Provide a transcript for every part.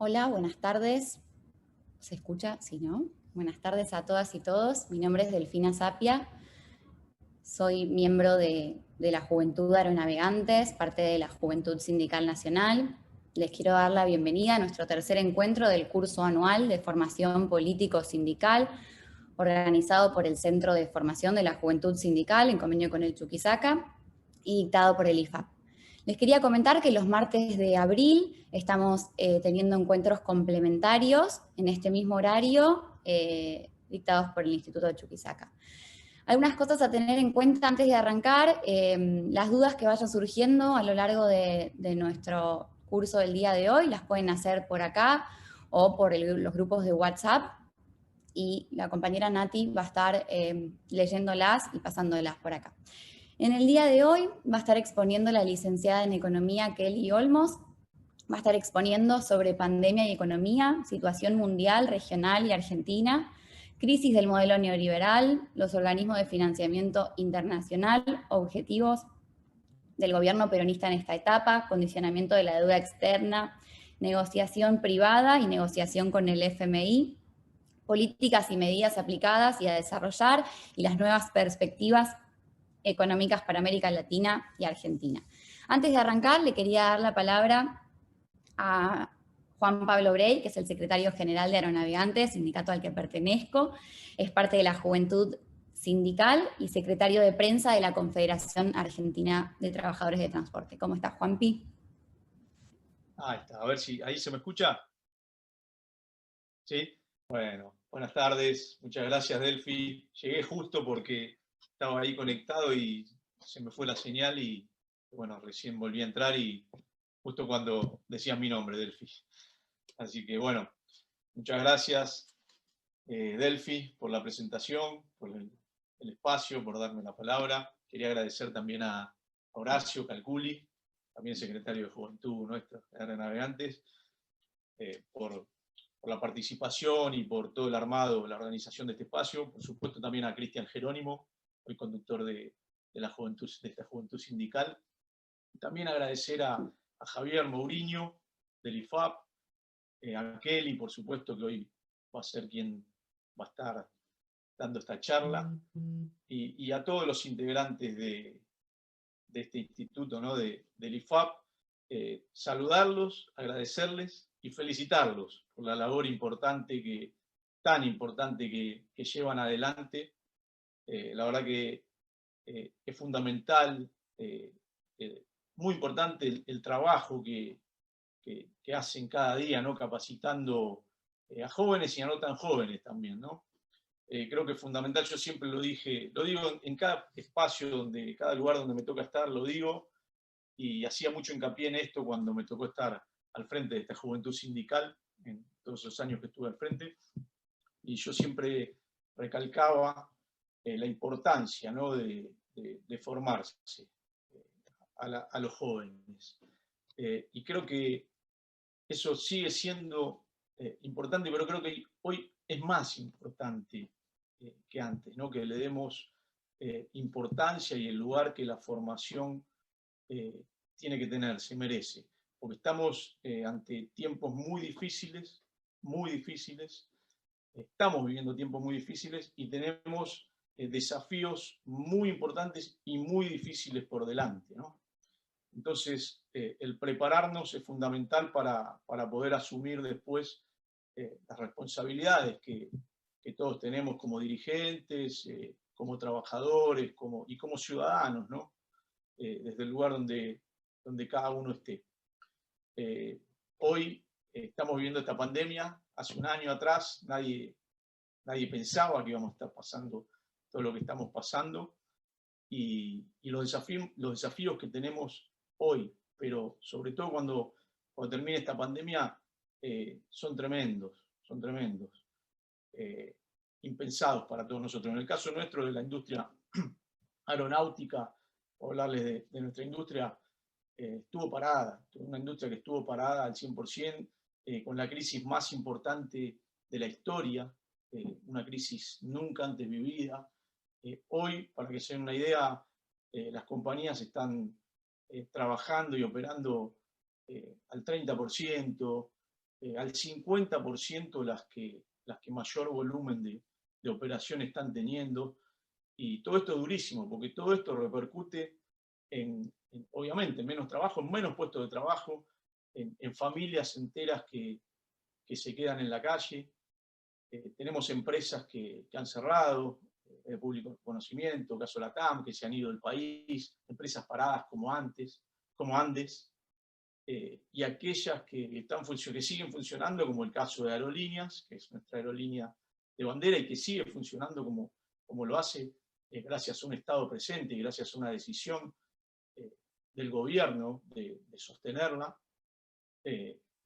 Hola, buenas tardes. ¿Se escucha? Sí, ¿no? Buenas tardes a todas y todos. Mi nombre es Delfina Sapia. Soy miembro de la Juventud Aeronavegantes, parte de la Juventud Sindical Nacional. Les quiero dar la bienvenida a nuestro tercer encuentro del curso anual de formación político-sindical, organizado por el Centro de Formación de la Juventud Sindical en convenio con el Chuquisaca y dictado por el IFAP. Les quería comentar que los martes de abril estamos teniendo encuentros complementarios en este mismo horario, dictados por el Instituto de Chuquisaca. Algunas cosas a tener en cuenta antes de arrancar, las dudas que vayan surgiendo a lo largo de nuestro curso del día de hoy, las pueden hacer por acá o por los grupos de WhatsApp, y la compañera Nati va a estar leyéndolas y pasándolas por acá. En el día de hoy va a estar exponiendo la licenciada en Economía Kelly Olmos, va a estar exponiendo sobre pandemia y economía, situación mundial, regional y argentina, crisis del modelo neoliberal, los organismos de financiamiento internacional, objetivos del gobierno peronista en esta etapa, condicionamiento de la deuda externa, negociación privada y negociación con el FMI, políticas y medidas aplicadas y a desarrollar y las nuevas perspectivas económicas para América Latina y Argentina. Antes de arrancar, le quería dar la palabra a Juan Pablo Brey, que es el secretario general de Aeronavegantes, sindicato al que pertenezco, es parte de la Juventud Sindical y secretario de prensa de la Confederación Argentina de Trabajadores de Transporte. ¿Cómo estás, Juanpi? Ahí está, a ver si ahí se me escucha. ¿Sí? Bueno, buenas tardes, muchas gracias Delphi. Llegué justo porque estaba ahí conectado y se me fue la señal y bueno, recién volví a entrar y justo cuando decían mi nombre, Delphi. Así que bueno, muchas gracias Delphi por la presentación, por el espacio, por darme la palabra. Quería agradecer también a Horacio Calculi, también secretario de Juventud nuestra, de Aeronavegantes, por la participación y por todo el armado, la organización de este espacio. Por supuesto también a Cristian Jerónimo, hoy conductor de esta juventud sindical. También agradecer a Javier Mourinho, del IFAP, a Kelly, por supuesto, que hoy va a ser quien va a estar dando esta charla, y a todos los integrantes de este instituto, ¿no? del IFAP, saludarlos, agradecerles y felicitarlos por la labor importante tan importante que llevan adelante. La verdad que es fundamental, muy importante el trabajo que hacen cada día, ¿no? Capacitando a jóvenes y a no tan jóvenes también, ¿no? Creo que es fundamental, yo siempre lo digo en cada espacio, cada lugar donde me toca estar, lo digo, y hacía mucho hincapié en esto cuando me tocó estar al frente de esta juventud sindical, en todos los años que estuve al frente, y yo siempre recalcaba la importancia, ¿no? de formarse a los jóvenes. Y creo que eso sigue siendo importante, pero creo que hoy es más importante que antes, ¿no? Que le demos importancia y el lugar que la formación tiene que tener, se merece, porque estamos ante tiempos muy difíciles, estamos viviendo tiempos muy difíciles y tenemos desafíos muy importantes y muy difíciles por delante, ¿no? Entonces, el prepararnos es fundamental para poder asumir después las responsabilidades que todos tenemos como dirigentes, como trabajadores y como ciudadanos, ¿no? Desde el lugar donde cada uno esté. Hoy estamos viviendo esta pandemia. Hace un año atrás nadie pensaba que íbamos a estar pasando todo lo que estamos pasando, y los desafíos que tenemos hoy, pero sobre todo cuando termine esta pandemia, son tremendos, impensados para todos nosotros. En el caso nuestro de la industria aeronáutica, o hablarles de nuestra industria, estuvo parada, una industria que estuvo parada al 100%, con la crisis más importante de la historia, una crisis nunca antes vivida. Hoy, para que se den una idea, las compañías están trabajando y operando al 30%, al 50% las que mayor volumen de operación están teniendo. Y todo esto es durísimo, porque todo esto repercute obviamente, en menos trabajo, en menos puestos de trabajo, en familias enteras que se quedan en la calle. Tenemos empresas que han cerrado, de público conocimiento, caso Latam, que se han ido del país, empresas paradas como Andes, y aquellas que siguen funcionando, como el caso de Aerolíneas, que es nuestra aerolínea de bandera y que sigue funcionando como lo hace, gracias a un Estado presente y gracias a una decisión del gobierno de sostenerla,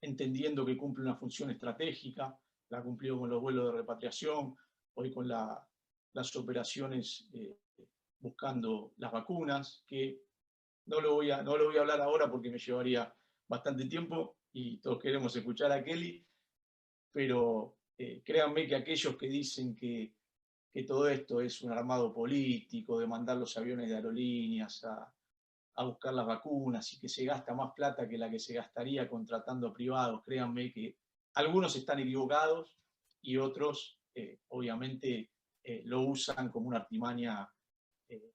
entendiendo que cumple una función estratégica. La ha cumplido con los vuelos de repatriación, hoy con las operaciones buscando las vacunas, que no lo voy a hablar ahora porque me llevaría bastante tiempo y todos queremos escuchar a Kelly, pero créanme que aquellos que dicen que todo esto es un armado político, de mandar los aviones de aerolíneas a buscar las vacunas y que se gasta más plata que la que se gastaría contratando a privados, créanme que algunos están equivocados y otros obviamente lo usan como una artimaña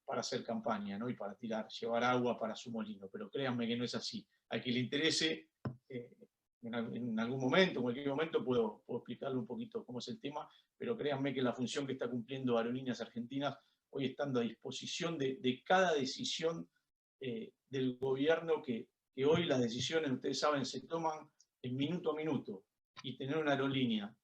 para hacer campaña, ¿no? Y para llevar agua para su molino, pero créanme que no es así. A quien le interese, en algún momento, en cualquier momento puedo explicarle un poquito cómo es el tema, pero créanme que la función que está cumpliendo Aerolíneas Argentinas, hoy estando a disposición de cada decisión del gobierno, que hoy las decisiones, ustedes saben, se toman en minuto a minuto, y tener una aerolínea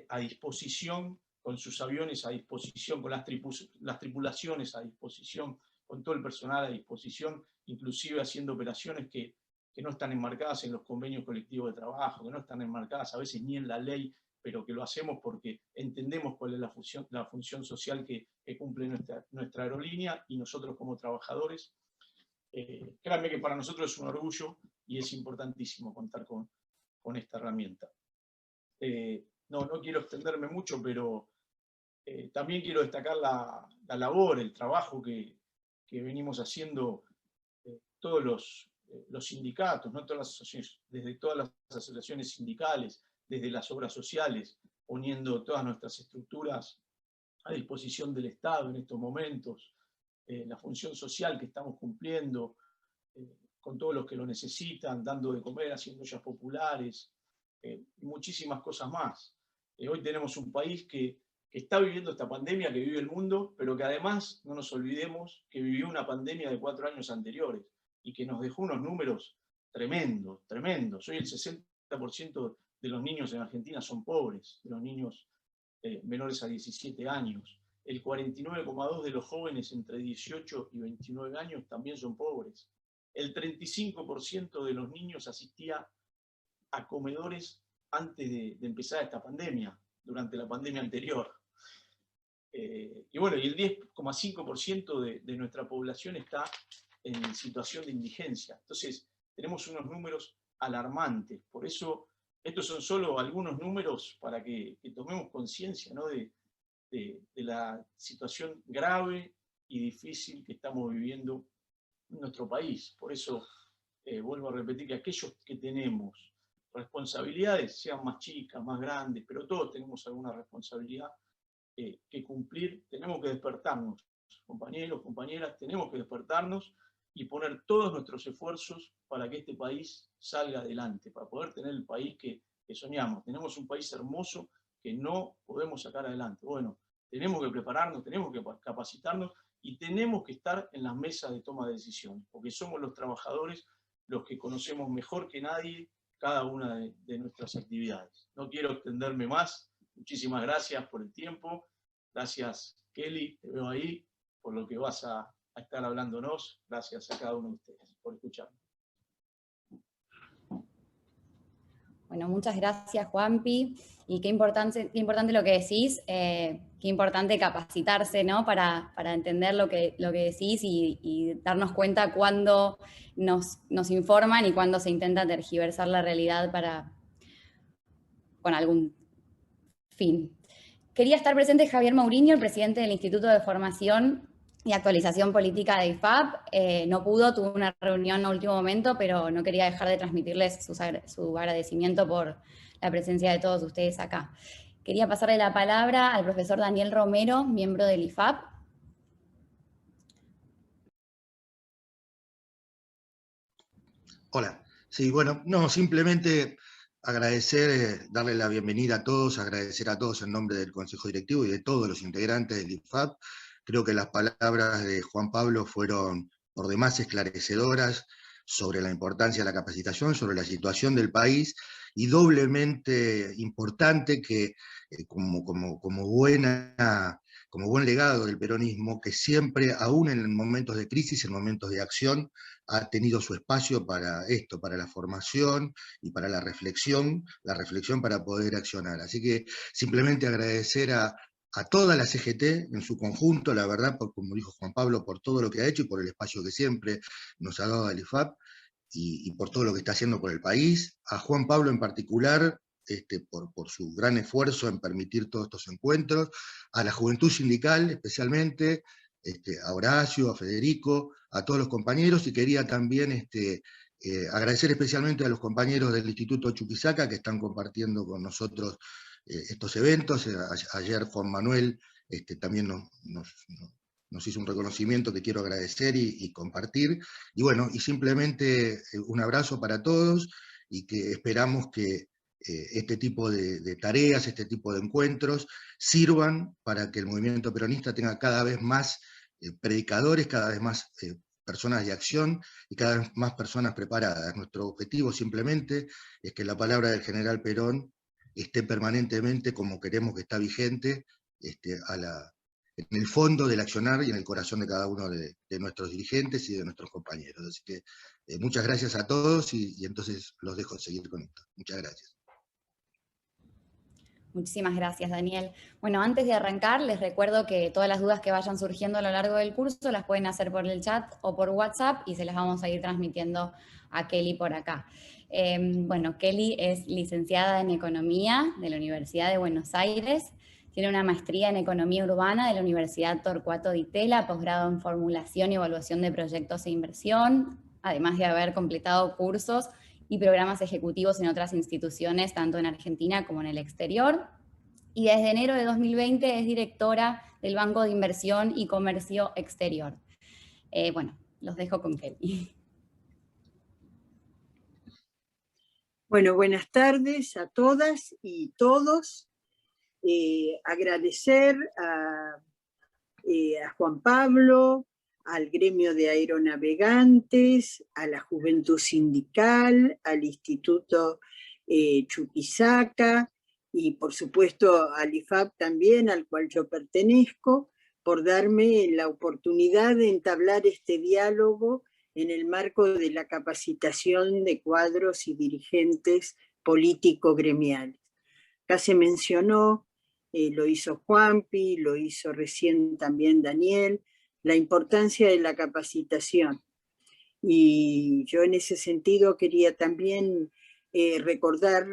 a disposición, con sus aviones a disposición, con las tripulaciones a disposición, con todo el personal a disposición, inclusive haciendo operaciones que no están enmarcadas en los convenios colectivos de trabajo, que no están enmarcadas a veces ni en la ley, pero que lo hacemos porque entendemos cuál es la función social que cumple nuestra aerolínea y nosotros como trabajadores. Créanme que para nosotros es un orgullo y es importantísimo contar con esta herramienta. No quiero extenderme mucho, pero también quiero destacar la labor, el trabajo que venimos haciendo todos los sindicatos, ¿no? Todas las asociaciones, desde todas las asociaciones sindicales, desde las obras sociales, poniendo todas nuestras estructuras a disposición del Estado en estos momentos, la función social que estamos cumpliendo, con todos los que lo necesitan, dando de comer, haciendo ollas populares, y muchísimas cosas más. Hoy tenemos un país que está viviendo esta pandemia, que vive el mundo, pero que además, no nos olvidemos, que vivió una pandemia de 4 años anteriores y que nos dejó unos números tremendos, tremendos. Hoy el 60% de los niños en Argentina son pobres, de los niños menores a 17 años. El 49,2% de los jóvenes entre 18 y 29 años también son pobres. El 35% de los niños asistía a comedores antes de empezar esta pandemia, durante la pandemia anterior. Y bueno, y el 10,5% de nuestra población está en situación de indigencia. Entonces, tenemos unos números alarmantes. Por eso, estos son solo algunos números para que tomemos conciencia, ¿no? de la situación grave y difícil que estamos viviendo en nuestro país. Por eso, vuelvo a repetir que aquellos que tenemos responsabilidades, sean más chicas, más grandes, pero todos tenemos alguna responsabilidad que cumplir, tenemos que despertarnos, compañeros, compañeras, tenemos que despertarnos y poner todos nuestros esfuerzos para que este país salga adelante, para poder tener el país que soñamos. Tenemos un país hermoso que no podemos sacar adelante. Bueno, tenemos que prepararnos, tenemos que capacitarnos y tenemos que estar en las mesas de toma de decisiones, porque somos los trabajadores los que conocemos mejor que nadie cada una de nuestras actividades. No quiero extenderme más. Muchísimas gracias por el tiempo. Gracias, Kelly, te veo ahí, por lo que vas a estar hablándonos. Gracias a cada uno de ustedes por escucharme. Bueno, muchas gracias, Juanpi. Y qué importante lo que decís, qué importante capacitarse, ¿no? Para entender lo que decís y darnos cuenta cuando nos informan y cuando se intenta tergiversar la realidad con algún fin. Quería estar presente Javier Mourinho, el presidente del Instituto de Formación y actualización política de IFAP. No pudo, tuvo una reunión a último momento, pero no quería dejar de transmitirles su agradecimiento por la presencia de todos ustedes acá. Quería pasarle la palabra al profesor Daniel Romero, miembro del IFAP. Hola. Sí, bueno, no, simplemente agradecer, darle la bienvenida a todos, agradecer a todos en nombre del Consejo Directivo y de todos los integrantes del IFAP. Creo que las palabras de Juan Pablo fueron por demás esclarecedoras sobre la importancia de la capacitación, sobre la situación del país, y doblemente importante que como buen legado del peronismo, que siempre, aún en momentos de crisis, en momentos de acción, ha tenido su espacio para esto, para la formación y para la reflexión para poder accionar. Así que simplemente agradecer a toda la CGT en su conjunto, la verdad, como dijo Juan Pablo, por todo lo que ha hecho y por el espacio que siempre nos ha dado el IFAP, y por todo lo que está haciendo por el país. A Juan Pablo en particular, por su gran esfuerzo en permitir todos estos encuentros, a la juventud sindical especialmente, a Horacio, a Federico, a todos los compañeros, y quería también agradecer especialmente a los compañeros del Instituto Chuquisaca que están compartiendo con nosotros estos eventos. Ayer Juan Manuel también nos hizo un reconocimiento que quiero agradecer y compartir. Y bueno, y simplemente un abrazo para todos, y que esperamos que este tipo de tareas, este tipo de encuentros, sirvan para que el movimiento peronista tenga cada vez más predicadores, cada vez más personas de acción y cada vez más personas preparadas. Nuestro objetivo simplemente es que la palabra del general Perón esté permanentemente, como queremos que está vigente, en el fondo del accionar y en el corazón de cada uno de nuestros dirigentes y de nuestros compañeros. Así que muchas gracias a todos, y entonces los dejo seguir con esto. Muchas gracias. Muchísimas gracias, Daniel. Bueno, antes de arrancar, les recuerdo que todas las dudas que vayan surgiendo a lo largo del curso las pueden hacer por el chat o por WhatsApp, y se las vamos a ir transmitiendo a Kelly por acá. Bueno, Kelly es licenciada en Economía de la Universidad de Buenos Aires, tiene una maestría en Economía Urbana de la Universidad Torcuato Di Tella, posgrado en Formulación y Evaluación de Proyectos e Inversión, además de haber completado cursos y programas ejecutivos en otras instituciones, tanto en Argentina como en el exterior. Y desde enero de 2020 es directora del Banco de Inversión y Comercio Exterior. Bueno, los dejo con Kelly. Bueno, buenas tardes a todas y todos. Agradecer a Juan Pablo, al gremio de aeronavegantes, a la juventud sindical, al Instituto Chuquisaca, y por supuesto al IFAP también, al cual yo pertenezco, por darme la oportunidad de entablar este diálogo en el marco de la capacitación de cuadros y dirigentes político-gremiales. Acá se mencionó, lo hizo Juanpi, lo hizo recién también Daniel, la importancia de la capacitación. Y yo en ese sentido quería también recordar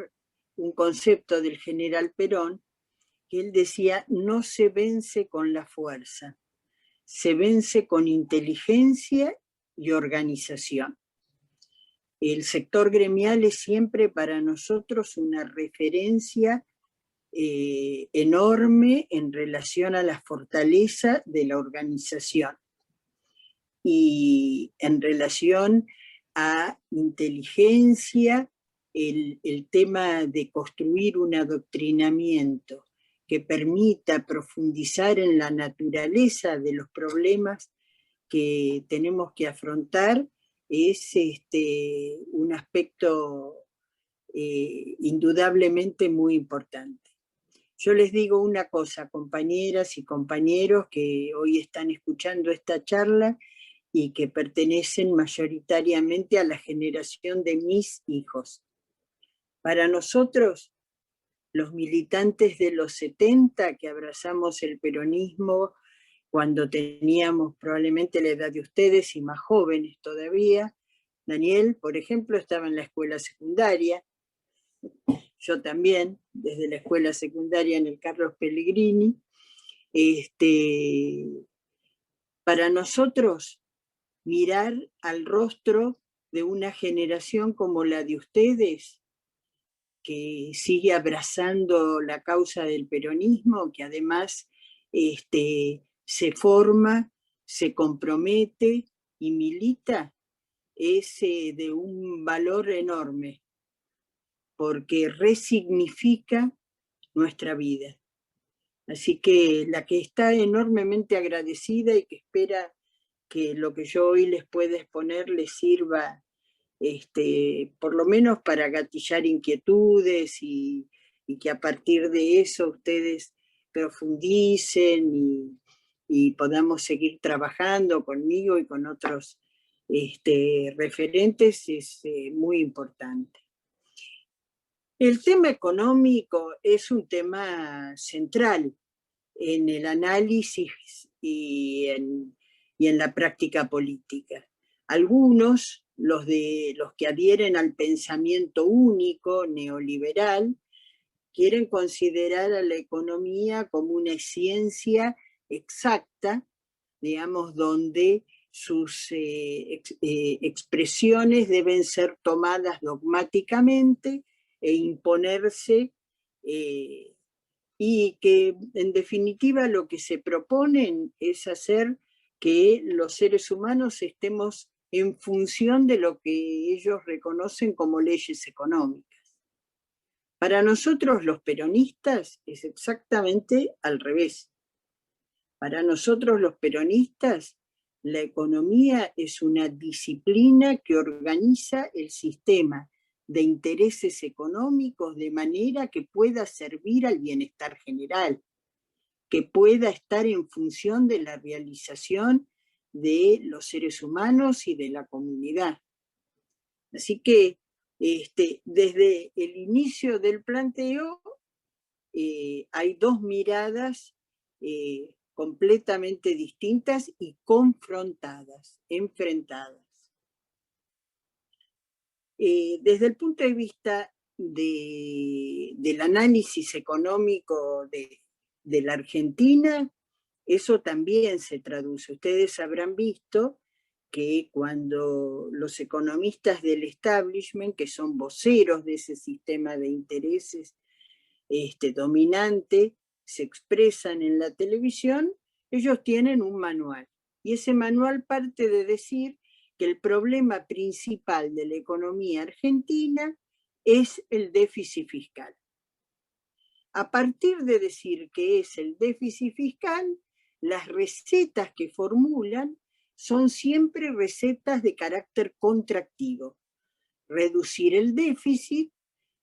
un concepto del general Perón, que él decía: no se vence con la fuerza, se vence con inteligencia y organización. El sector gremial es siempre para nosotros una referencia enorme en relación a la fortaleza de la organización y en relación a inteligencia, el tema de construir un adoctrinamiento que permita profundizar en la naturaleza de los problemas que tenemos que afrontar es un aspecto indudablemente muy importante. Yo les digo una cosa, compañeras y compañeros que hoy están escuchando esta charla y que pertenecen mayoritariamente a la generación de mis hijos. Para nosotros, los militantes de los 70, que abrazamos el peronismo cuando teníamos probablemente la edad de ustedes y más jóvenes todavía, Daniel, por ejemplo, estaba en la escuela secundaria, yo también, desde la escuela secundaria en el Carlos Pellegrini, Para nosotros, mirar al rostro de una generación como la de ustedes, que sigue abrazando la causa del peronismo, que además se forma, se compromete y milita, es de un valor enorme, porque resignifica nuestra vida. Así que la que está enormemente agradecida y que espera que lo que yo hoy les pueda exponer les sirva por lo menos para gatillar inquietudes y que a partir de eso ustedes profundicen y podamos seguir trabajando conmigo y con otros referentes, es muy importante. El tema económico es un tema central en el análisis y en la práctica política. Algunos, los que adhieren al pensamiento único neoliberal, quieren considerar a la economía como una ciencia exacta, digamos, donde sus expresiones deben ser tomadas dogmáticamente e imponerse, y que en definitiva lo que se proponen es hacer que los seres humanos estemos en función de lo que ellos reconocen como leyes económicas. Para nosotros los peronistas es exactamente al revés. Para nosotros los peronistas, la economía es una disciplina que organiza el sistema de intereses económicos de manera que pueda servir al bienestar general, que pueda estar en función de la realización de los seres humanos y de la comunidad. Así que desde el inicio del planteo hay dos miradas completamente distintas y confrontadas, enfrentadas. Desde el punto de vista del análisis económico de la Argentina, eso también se traduce. Ustedes habrán visto que cuando los economistas del establishment, que son voceros de ese sistema de intereses dominante, se expresan en la televisión, ellos tienen un manual. Y ese manual parte de decir que el problema principal de la economía argentina es el déficit fiscal. A partir de decir que es el déficit fiscal, las recetas que formulan son siempre recetas de carácter contractivo. Reducir el déficit,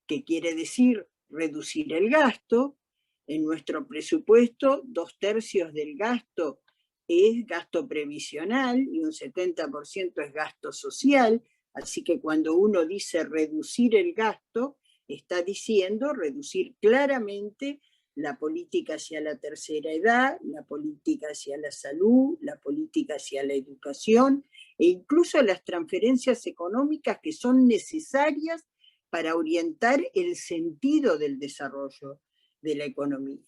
que quiere decir reducir el gasto. En nuestro presupuesto, 2/3 del gasto es gasto previsional y un 70% es gasto social, así que cuando uno dice reducir el gasto, está diciendo reducir claramente la política hacia la tercera edad, la política hacia la salud, la política hacia la educación e incluso las transferencias económicas que son necesarias para orientar el sentido del desarrollo de la economía.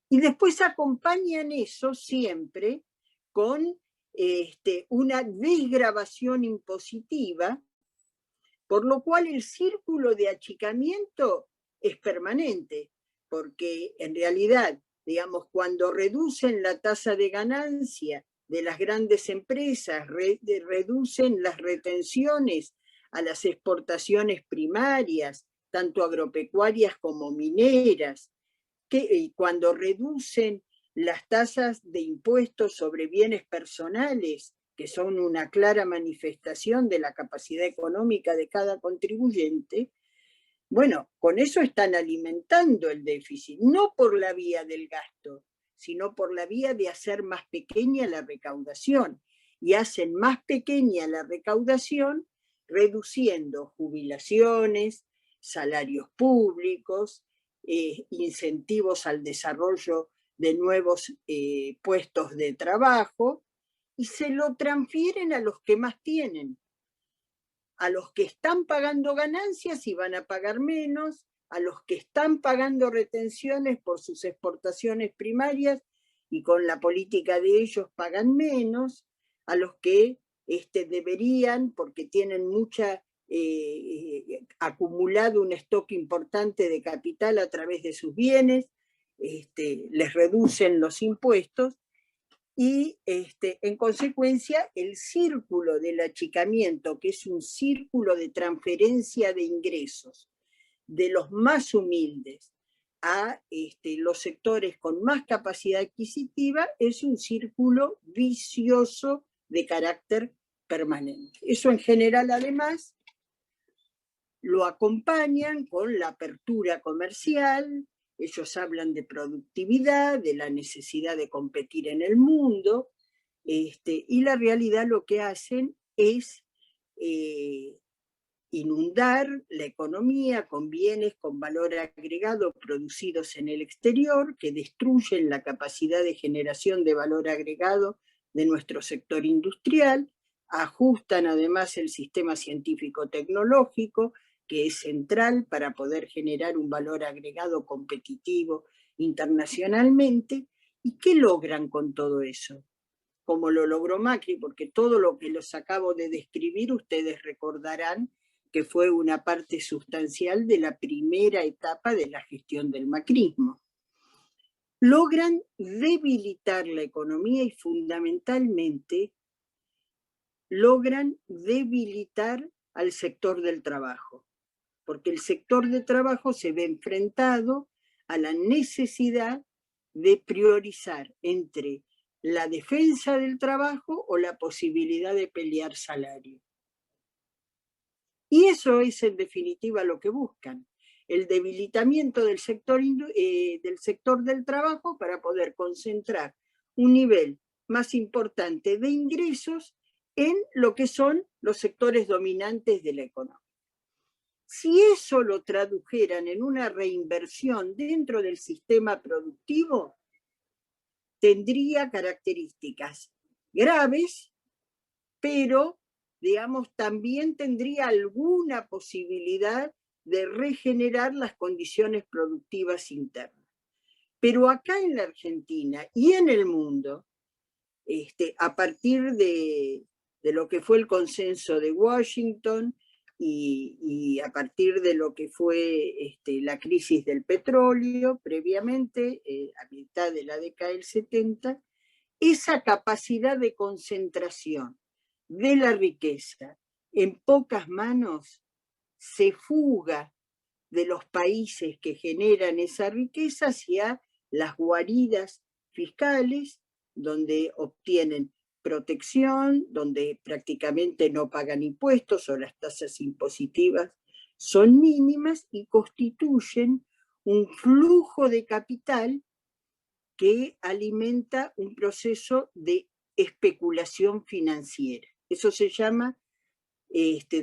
Y después acompañan eso siempre con una desgravación impositiva, por lo cual el círculo de achicamiento es permanente, porque en realidad, digamos, cuando reducen la tasa de ganancia de las grandes empresas, reducen las retenciones a las exportaciones primarias, tanto agropecuarias como mineras, que cuando reducen las tasas de impuestos sobre bienes personales, que son una clara manifestación de la capacidad económica de cada contribuyente, bueno, con eso están alimentando el déficit, no por la vía del gasto, sino por la vía de hacer más pequeña la recaudación. Y hacen más pequeña la recaudación reduciendo jubilaciones, salarios públicos, incentivos al desarrollo de nuevos puestos de trabajo, y se lo transfieren a los que más tienen, a los que están pagando ganancias y van a pagar menos, a los que están pagando retenciones por sus exportaciones primarias y con la política de ellos pagan menos, a los que deberían, porque tienen acumulado un stock importante de capital a través de sus bienes, les reducen los impuestos y en consecuencia el círculo del achicamiento, que es un círculo de transferencia de ingresos de los más humildes a los sectores con más capacidad adquisitiva, es un círculo vicioso de carácter permanente. Eso en general, además, lo acompañan con la apertura comercial. Ellos hablan de productividad, de la necesidad de competir en el mundo, y la realidad lo que hacen es inundar la economía con bienes con valor agregado producidos en el exterior, que destruyen la capacidad de generación de valor agregado de nuestro sector industrial, ajustan además el sistema científico-tecnológico, que es central para poder generar un valor agregado competitivo internacionalmente. ¿Y qué logran con todo eso? Como lo logró Macri, porque todo lo que los acabo de describir ustedes recordarán que fue una parte sustancial de la primera etapa de la gestión del macrismo. Logran debilitar la economía y fundamentalmente logran debilitar al sector del trabajo, porque el sector del trabajo se ve enfrentado a la necesidad de priorizar entre la defensa del trabajo o la posibilidad de pelear salario. Y eso es en definitiva lo que buscan, el debilitamiento del sector del trabajo para poder concentrar un nivel más importante de ingresos en lo que son los sectores dominantes de la economía. Si eso lo tradujeran en una reinversión dentro del sistema productivo, tendría características graves, pero, digamos, también tendría alguna posibilidad de regenerar las condiciones productivas internas. Pero acá en la Argentina y en el mundo, a partir de lo que fue el consenso de Washington y a partir de lo que fue la crisis del petróleo previamente, a mitad de la década del 70, esa capacidad de concentración de la riqueza en pocas manos se fuga de los países que generan esa riqueza hacia las guaridas fiscales, donde obtienen protección, donde prácticamente no pagan impuestos o las tasas impositivas son mínimas y constituyen un flujo de capital que alimenta un proceso de especulación financiera. Eso se llama,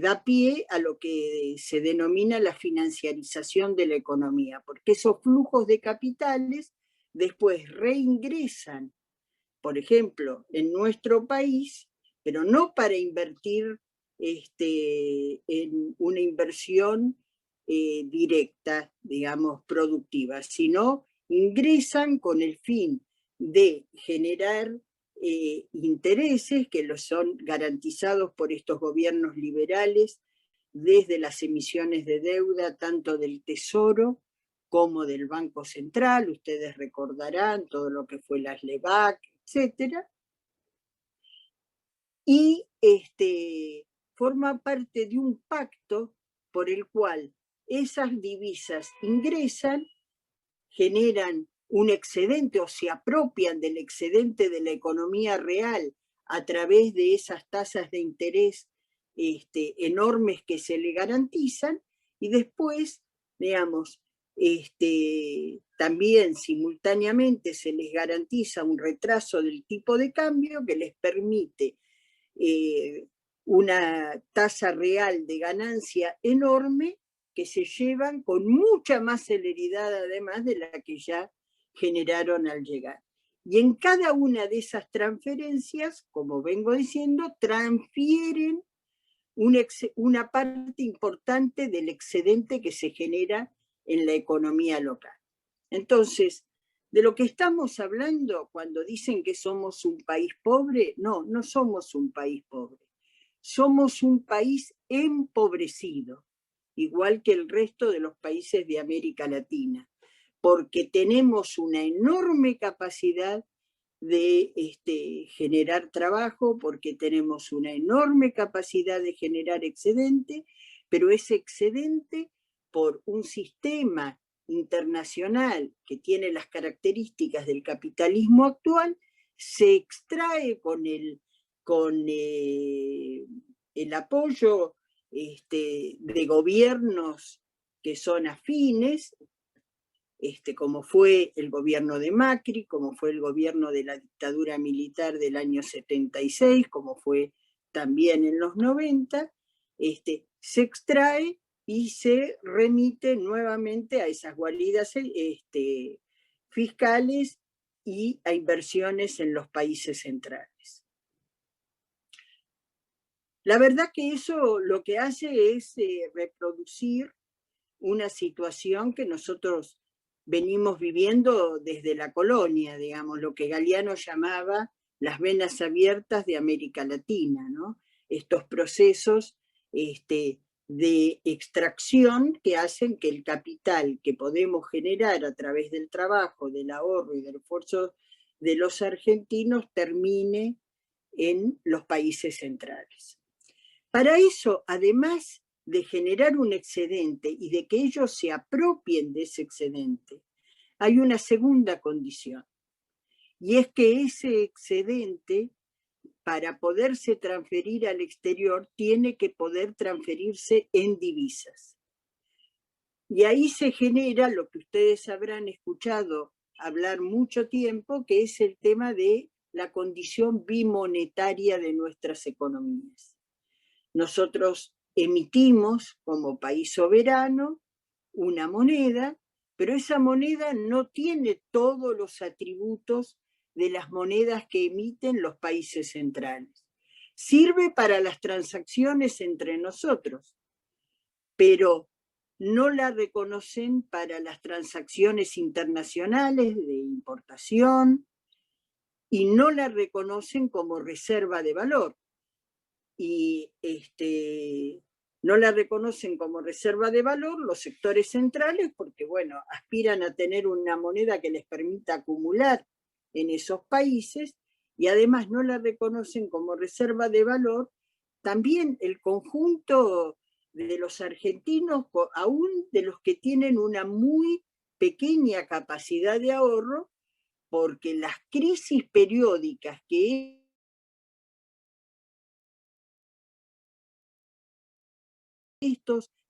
da pie a lo que se denomina la financiarización de la economía, porque esos flujos de capitales después reingresan, por ejemplo, en nuestro país, pero no para invertir en una inversión directa, digamos, productiva, sino ingresan con el fin de generar intereses que los son garantizados por estos gobiernos liberales desde las emisiones de deuda, tanto del Tesoro como del Banco Central. Ustedes recordarán todo lo que fue las LEBAC, etc. Y forma parte de un pacto por el cual esas divisas ingresan, generan un excedente o se apropian del excedente de la economía real a través de esas tasas de interés enormes que se le garantizan, y después, digamos, también simultáneamente se les garantiza un retraso del tipo de cambio que les permite una tasa real de ganancia enorme que se llevan con mucha más celeridad además de la que ya generaron al llegar. Y en cada una de esas transferencias, como vengo diciendo, transfieren una parte importante del excedente que se genera en la economía local. Entonces, De lo que estamos hablando cuando dicen que somos un país pobre, no, no somos un país pobre. Somos un país empobrecido, igual que el resto de los países de América Latina, porque tenemos una enorme capacidad de generar trabajo, porque tenemos una enorme capacidad de generar excedente, pero ese excedente, por un sistema internacional que tiene las características del capitalismo actual, se extrae con el apoyo de gobiernos que son afines, como fue el gobierno de Macri, como fue el gobierno de la dictadura militar del año 76, como fue también en los 90, se extrae y se remite nuevamente a esas guaridas fiscales y a inversiones en los países centrales. La verdad que eso lo que hace es reproducir una situación que nosotros venimos viviendo desde la colonia, digamos, lo que Galeano llamaba las venas abiertas de América Latina, ¿no? Estos procesos de extracción que hacen que el capital que podemos generar a través del trabajo, del ahorro y del esfuerzo de los argentinos termine en los países centrales. Para eso, además de generar un excedente y de que ellos se apropien de ese excedente, hay una segunda condición, y es que ese excedente, para poderse transferir al exterior, tiene que poder transferirse en divisas. Y ahí se genera lo que ustedes habrán escuchado hablar mucho tiempo, que es el tema de la condición bimonetaria de nuestras economías. Nosotros emitimos como país soberano una moneda, pero esa moneda no tiene todos los atributos de las monedas que emiten los países centrales. Sirve para las transacciones entre nosotros, pero no la reconocen para las transacciones internacionales de importación y no la reconocen como reserva de valor. Y no la reconocen como reserva de valor los sectores centrales porque, bueno, aspiran a tener una moneda que les permita acumular en esos países y además no la reconocen como reserva de valor también el conjunto de los argentinos, aún de los que tienen una muy pequeña capacidad de ahorro, porque las crisis periódicas que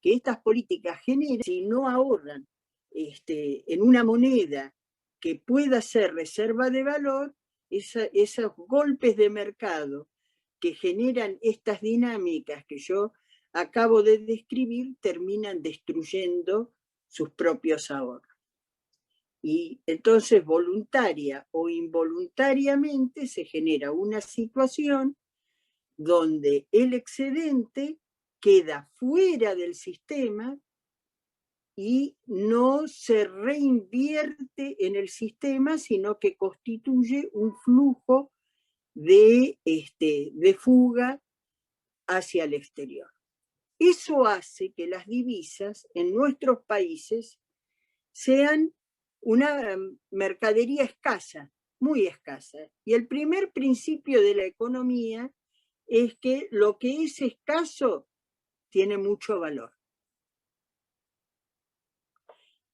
estas políticas generan, si no ahorran en una moneda que pueda ser reserva de valor, esos golpes de mercado que generan estas dinámicas que yo acabo de describir terminan destruyendo sus propios ahorros. Y entonces, voluntaria o involuntariamente, se genera una situación donde el excedente queda fuera del sistema y no se reinvierte en el sistema, sino que constituye un flujo de fuga hacia el exterior. Eso hace que las divisas en nuestros países sean una mercadería escasa, muy escasa. Y el primer principio de la economía es que lo que es escaso tiene mucho valor.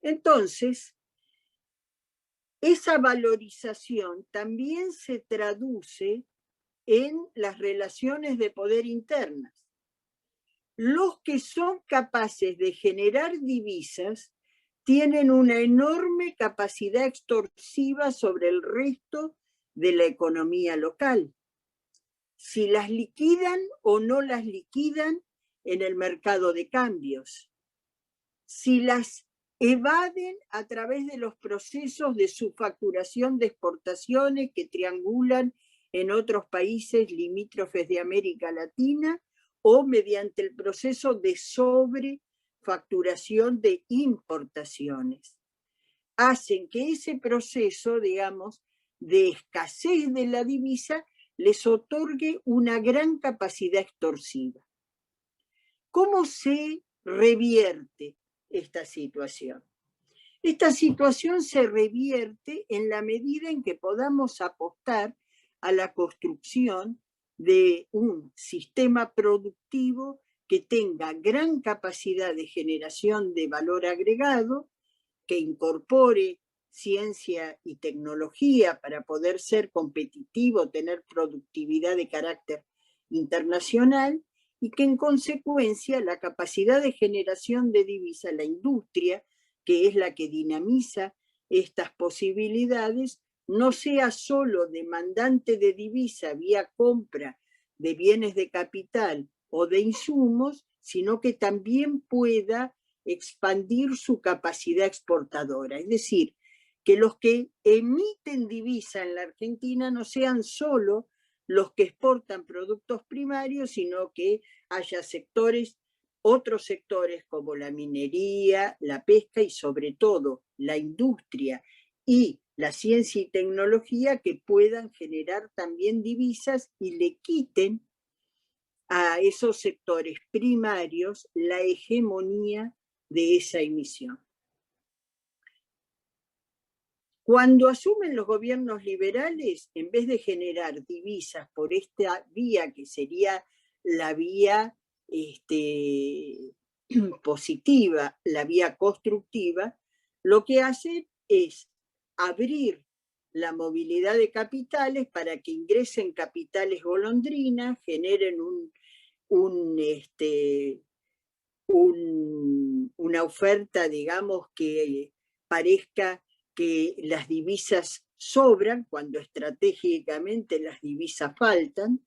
Entonces, esa valorización también se traduce en las relaciones de poder internas. Los que son capaces de generar divisas tienen una enorme capacidad extorsiva sobre el resto de la economía local. Si las liquidan o no las liquidan en el mercado de cambios, si las evaden a través de los procesos de subfacturación de exportaciones que triangulan en otros países limítrofes de América Latina o mediante el proceso de sobrefacturación de importaciones. hacen que ese proceso, digamos, de escasez de la divisa les otorgue una gran capacidad extorsiva. ¿Cómo se revierte esta situación? Esta situación se revierte en la medida en que podamos apostar a la construcción de un sistema productivo que tenga gran capacidad de generación de valor agregado, que incorpore ciencia y tecnología para poder ser competitivo, tener productividad de carácter internacional, y que en consecuencia la capacidad de generación de divisa, la industria, que es la que dinamiza estas posibilidades, no sea solo demandante de divisa vía compra de bienes de capital o de insumos, sino que también pueda expandir su capacidad exportadora. Es decir, que los que emiten divisa en la Argentina no sean solo los que exportan productos primarios, sino que haya sectores, otros sectores como la minería, la pesca y sobre todo la industria y la ciencia y tecnología que puedan generar también divisas y le quiten a esos sectores primarios la hegemonía de esa emisión. Cuando asumen los gobiernos liberales, en vez de generar divisas por esta vía, que sería la vía positiva, la vía constructiva, lo que hacen es abrir la movilidad de capitales para que ingresen capitales golondrinas, generen una oferta, digamos, que parezca que las divisas sobran cuando estratégicamente las divisas faltan,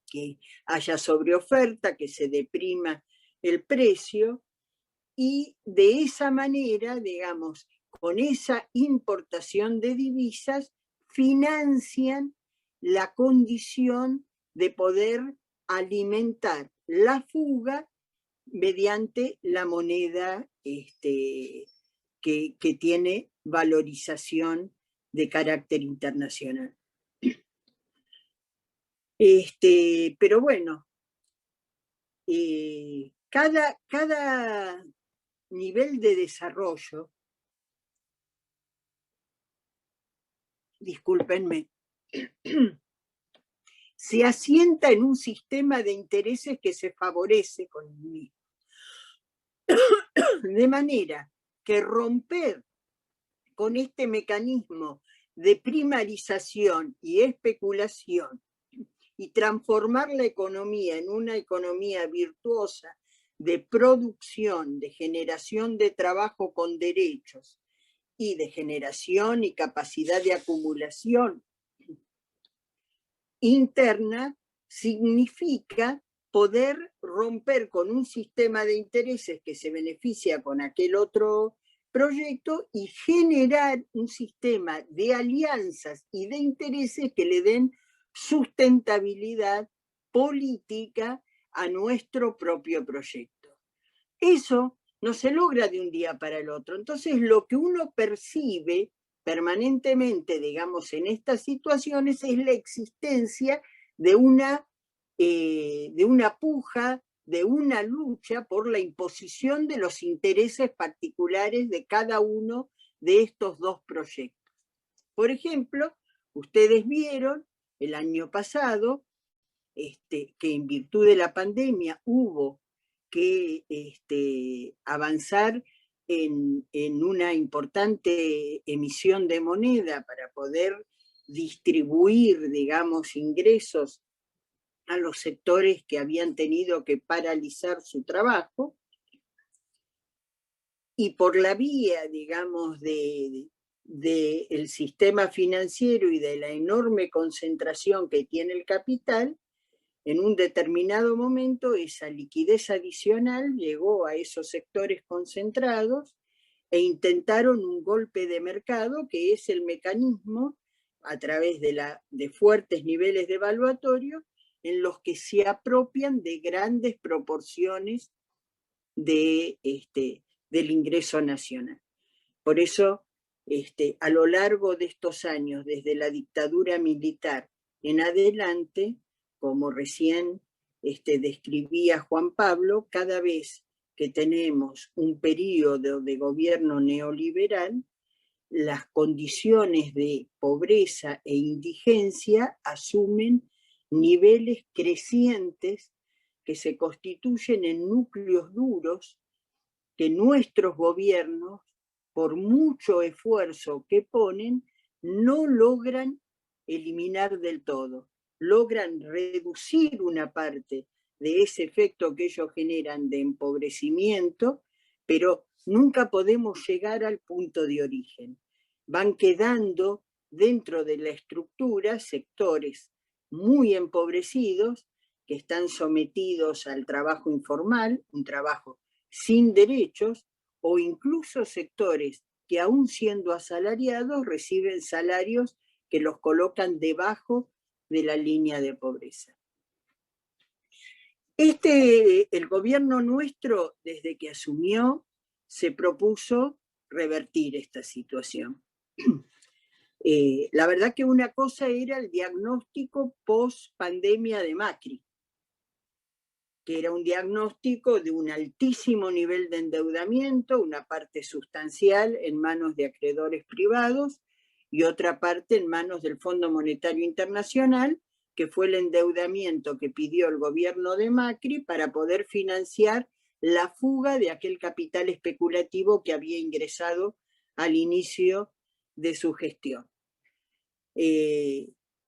que haya sobreoferta, que se deprima el precio, y de esa manera, digamos, con esa importación de divisas, financian la condición de poder alimentar la fuga mediante la moneda que tiene valorización de carácter internacional. Pero bueno, cada nivel de desarrollo, discúlpenme, se asienta en un sistema de intereses que se favorece con el mismo. De manera que romper con este mecanismo de primarización y especulación y transformar la economía en una economía virtuosa de producción, de generación de trabajo con derechos y de generación y capacidad de acumulación interna, significa poder romper con un sistema de intereses que se beneficia con aquel otro proyecto y generar un sistema de alianzas y de intereses que le den sustentabilidad política a nuestro propio proyecto. Eso no se logra de un día para el otro. Entonces, lo que uno percibe permanentemente, digamos, en estas situaciones es la existencia de una puja, de una lucha por la imposición de los intereses particulares de cada uno de estos dos proyectos. Por ejemplo, ustedes vieron el año pasado que en virtud de la pandemia hubo que avanzar en una importante emisión de moneda para poder distribuir, digamos, ingresos a los sectores que habían tenido que paralizar su trabajo, y por la vía, digamos, del sistema financiero y de la enorme concentración que tiene el capital, en un determinado momento esa liquidez adicional llegó a esos sectores concentrados e intentaron un golpe de mercado, que es el mecanismo a través de fuertes niveles devaluatorios en los que se apropian de grandes proporciones del ingreso nacional. Por eso, a lo largo de estos años, desde la dictadura militar en adelante, como recién describía Juan Pablo, cada vez que tenemos un periodo de gobierno neoliberal, las condiciones de pobreza e indigencia asumen niveles crecientes que se constituyen en núcleos duros que nuestros gobiernos, por mucho esfuerzo que ponen, no logran eliminar del todo. Logran reducir una parte de ese efecto que ellos generan de empobrecimiento, pero nunca podemos llegar al punto de origen. Van quedando dentro de la estructura sectores muy empobrecidos que están sometidos al trabajo informal, un trabajo sin derechos, o incluso sectores que aún siendo asalariados reciben salarios que los colocan debajo de la línea de pobreza. El gobierno nuestro, desde que asumió, se propuso revertir esta situación. La verdad que una cosa era el diagnóstico post-pandemia de Macri, que era un diagnóstico de un altísimo nivel de endeudamiento, una parte sustancial en manos de acreedores privados y otra parte en manos del Fondo Monetario Internacional, que fue el endeudamiento que pidió el gobierno de Macri para poder financiar la fuga de aquel capital especulativo que había ingresado al inicio de su gestión.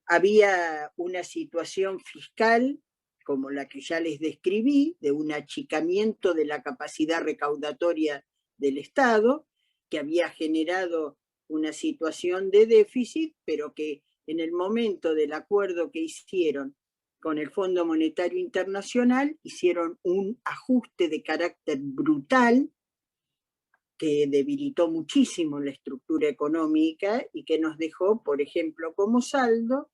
Había una situación fiscal como la que ya les describí, de un achicamiento de la capacidad recaudatoria del Estado, que había generado una situación de déficit, pero que en el momento del acuerdo que hicieron con el Fondo Monetario Internacional, hicieron un ajuste de carácter brutal que debilitó muchísimo la estructura económica y que nos dejó, por ejemplo, como saldo,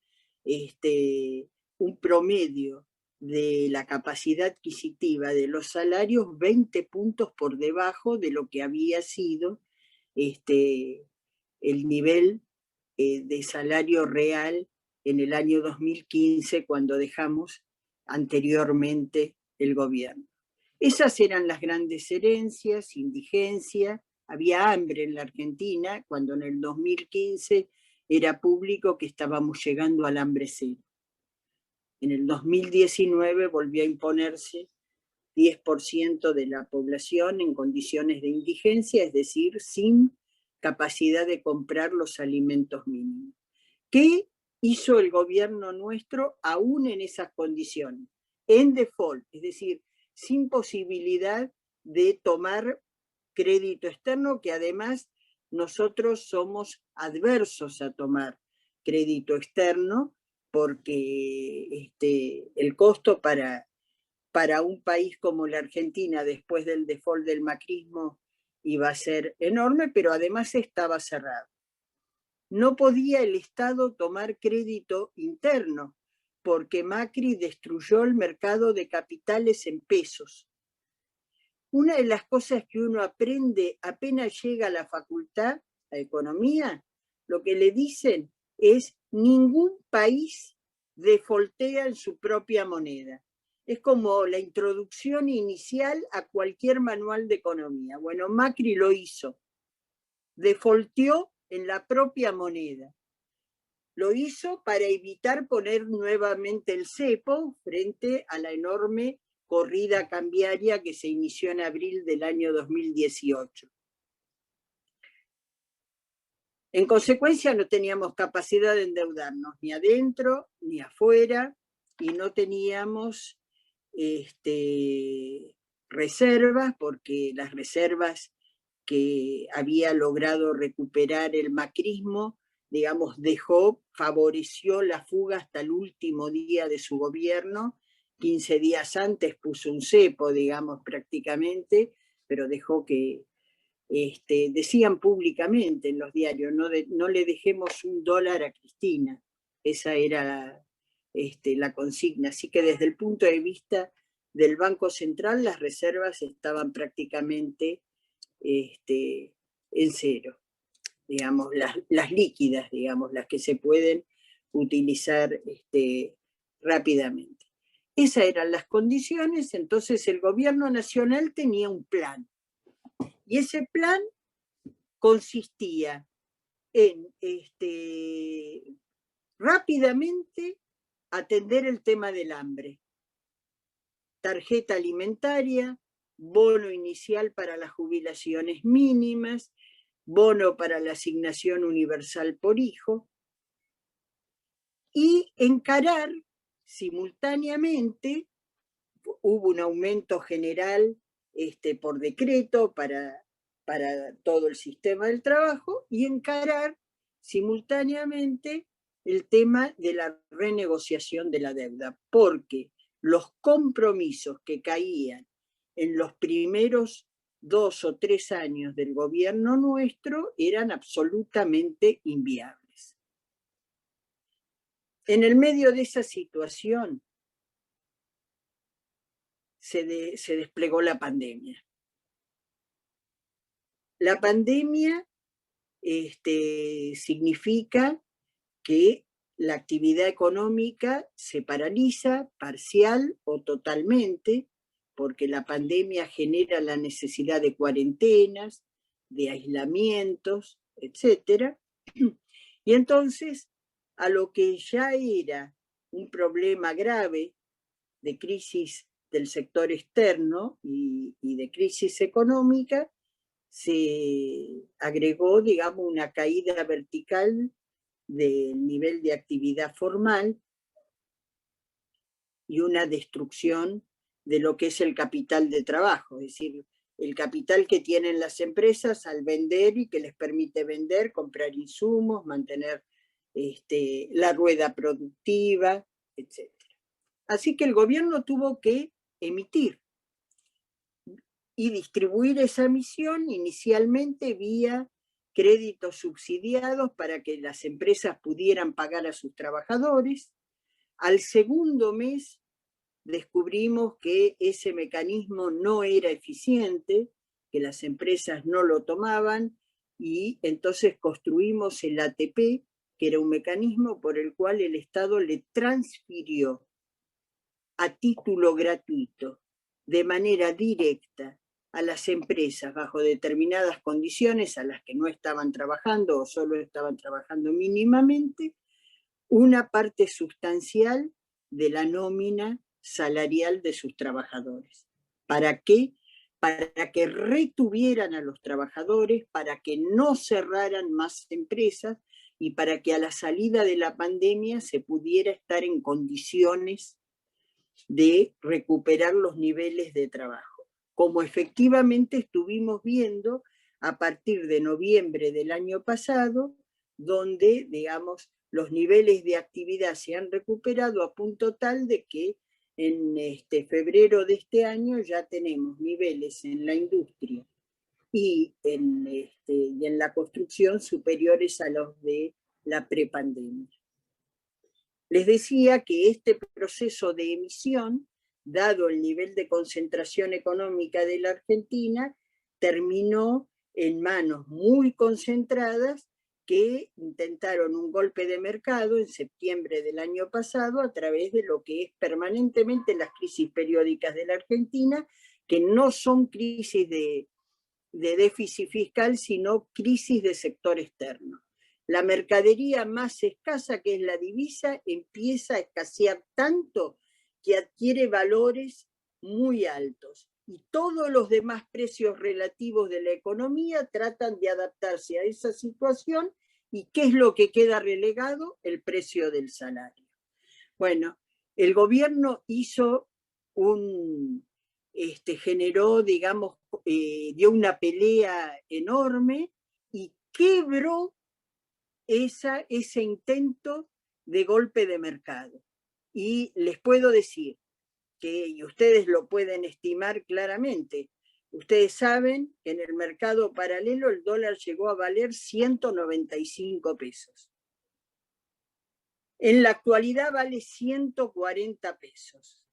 un promedio de la capacidad adquisitiva de los salarios 20 puntos por debajo de lo que había sido el nivel de salario real en el año 2015, cuando dejamos anteriormente el gobierno. Esas eran las grandes herencias, indigencia, había hambre en la Argentina, cuando en el 2015 era público que estábamos llegando al hambre cero. En el 2019 volvió a imponerse 10% de la población en condiciones de indigencia, es decir, sin capacidad de comprar los alimentos mínimos. ¿Qué hizo el gobierno nuestro aún en esas condiciones? En default, es decir, sin posibilidad de tomar crédito externo, que además nosotros somos adversos a tomar crédito externo, porque el costo para un país como la Argentina, después del default del macrismo, iba a ser enorme, pero además estaba cerrado. No podía el Estado tomar crédito interno, porque Macri destruyó el mercado de capitales en pesos. Una de las cosas que uno aprende apenas llega a la facultad, a economía, lo que le dicen es: ningún país defaultea en su propia moneda. Es como la introducción inicial a cualquier manual de economía. Bueno, Macri lo hizo. Defaulteó en la propia moneda. Lo hizo para evitar poner nuevamente el cepo frente a la enorme corrida cambiaria que se inició en abril del año 2018. En consecuencia, no teníamos capacidad de endeudarnos ni adentro ni afuera, y no teníamos reservas, porque las reservas que había logrado recuperar el macrismo, digamos, favoreció la fuga hasta el último día de su gobierno. 15 días antes puso un cepo, digamos, prácticamente, pero dejó que, decían públicamente en los diarios, no le dejemos $1 a Cristina. Esa era la consigna. Así que desde el punto de vista del Banco Central, las reservas estaban prácticamente en cero, digamos, las líquidas, digamos, las que se pueden utilizar rápidamente. Esas eran las condiciones, entonces el gobierno nacional tenía un plan. Y ese plan consistía en rápidamente atender el tema del hambre. Tarjeta alimentaria, bono inicial para las jubilaciones mínimas, bono para la asignación universal por hijo, y encarar simultáneamente, hubo un aumento general por decreto para todo el sistema del trabajo, y encarar simultáneamente el tema de la renegociación de la deuda, porque los compromisos que caían en los primeros 2 o 3 años del gobierno nuestro eran absolutamente inviables. En el medio de esa situación se desplegó la pandemia. La pandemia significa que la actividad económica se paraliza parcial o totalmente, porque la pandemia genera la necesidad de cuarentenas, de aislamientos, etc. Y entonces, a lo que ya era un problema grave de crisis del sector externo y de crisis económica, se agregó, digamos, una caída vertical del nivel de actividad formal y una destrucción de lo que es el capital de trabajo, es decir, el capital que tienen las empresas al vender y que les permite vender, comprar insumos, mantener la rueda productiva, etc. Así que el gobierno tuvo que emitir y distribuir esa emisión inicialmente vía créditos subsidiados para que las empresas pudieran pagar a sus trabajadores. Al segundo mes descubrimos que ese mecanismo no era eficiente, que las empresas no lo tomaban, y entonces construimos el ATP, que era un mecanismo por el cual el Estado le transfirió a título gratuito, de manera directa, a las empresas bajo determinadas condiciones a las que no estaban trabajando o solo estaban trabajando mínimamente, una parte sustancial de la nómina salarial de sus trabajadores. ¿Para qué? Para que retuvieran a los trabajadores, para que no cerraran más empresas y para que a la salida de la pandemia se pudiera estar en condiciones de recuperar los niveles de trabajo, como efectivamente estuvimos viendo a partir de noviembre del año pasado, donde, digamos, los niveles de actividad se han recuperado a punto tal de que en febrero de este año ya tenemos niveles en la industria y en la construcción superiores a los de la prepandemia. Les decía que este proceso de emisión, dado el nivel de concentración económica de la Argentina, terminó en manos muy concentradas que intentaron un golpe de mercado en septiembre del año pasado a través de lo que es permanentemente las crisis periódicas de la Argentina, que no son crisis de déficit fiscal, sino crisis de sector externo. La mercadería más escasa, que es la divisa, empieza a escasear tanto que adquiere valores muy altos. Y todos los demás precios relativos de la economía tratan de adaptarse a esa situación. ¿Y qué es lo que queda relegado? El precio del salario. Bueno, el gobierno hizo generó, digamos, dio una pelea enorme y quebró ese intento de golpe de mercado. Y les puedo decir que, y ustedes lo pueden estimar claramente, ustedes saben que en el mercado paralelo el dólar llegó a valer 195 pesos. En la actualidad vale 140 pesos.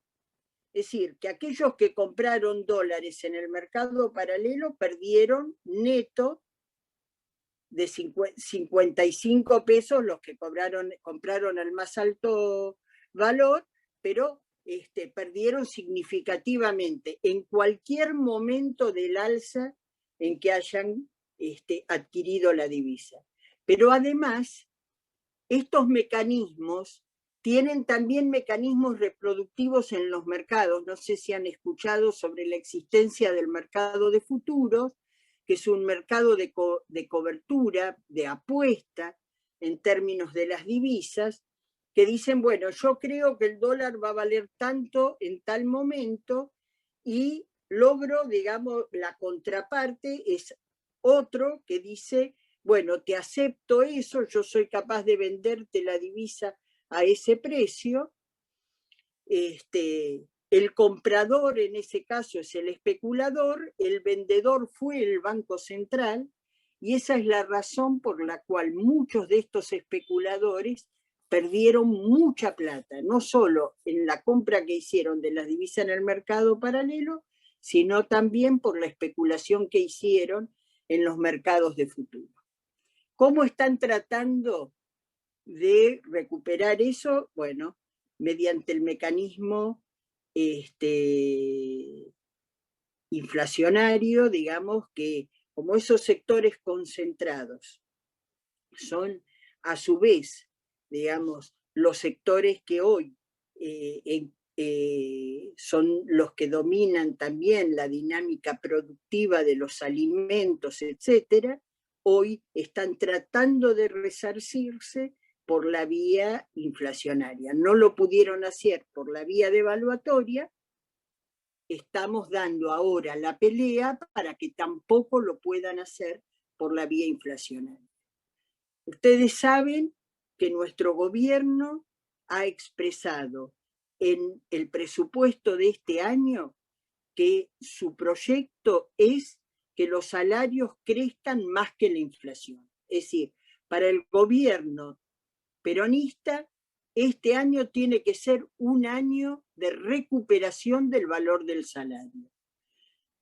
Es decir, que aquellos que compraron dólares en el mercado paralelo perdieron neto de 55 pesos los que compraron al más alto valor, pero perdieron significativamente en cualquier momento del alza en que hayan adquirido la divisa. Pero además, estos mecanismos tienen también mecanismos reproductivos en los mercados. No sé si han escuchado sobre la existencia del mercado de futuros, que es un mercado de cobertura, de apuesta en términos de las divisas, que dicen, bueno, yo creo que el dólar va a valer tanto en tal momento y logro, digamos, la contraparte es otro que dice, bueno, te acepto eso, yo soy capaz de venderte la divisa a ese precio. El comprador en ese caso es el especulador, el vendedor fue el Banco Central, y esa es la razón por la cual muchos de estos especuladores perdieron mucha plata, no solo en la compra que hicieron de las divisas en el mercado paralelo, sino también por la especulación que hicieron en los mercados de futuro. ¿Cómo están tratando de recuperar eso? Bueno, mediante el mecanismo inflacionario, digamos que como esos sectores concentrados son a su vez, digamos, los sectores que hoy son los que dominan también la dinámica productiva de los alimentos, etcétera, hoy están tratando de resarcirse por la vía inflacionaria. No lo pudieron hacer por la vía devaluatoria, estamos dando ahora la pelea para que tampoco lo puedan hacer por la vía inflacionaria. Ustedes saben que nuestro gobierno ha expresado en el presupuesto de este año que su proyecto es que los salarios crezcan más que la inflación. Es decir, para el gobierno peronista, este año tiene que ser un año de recuperación del valor del salario.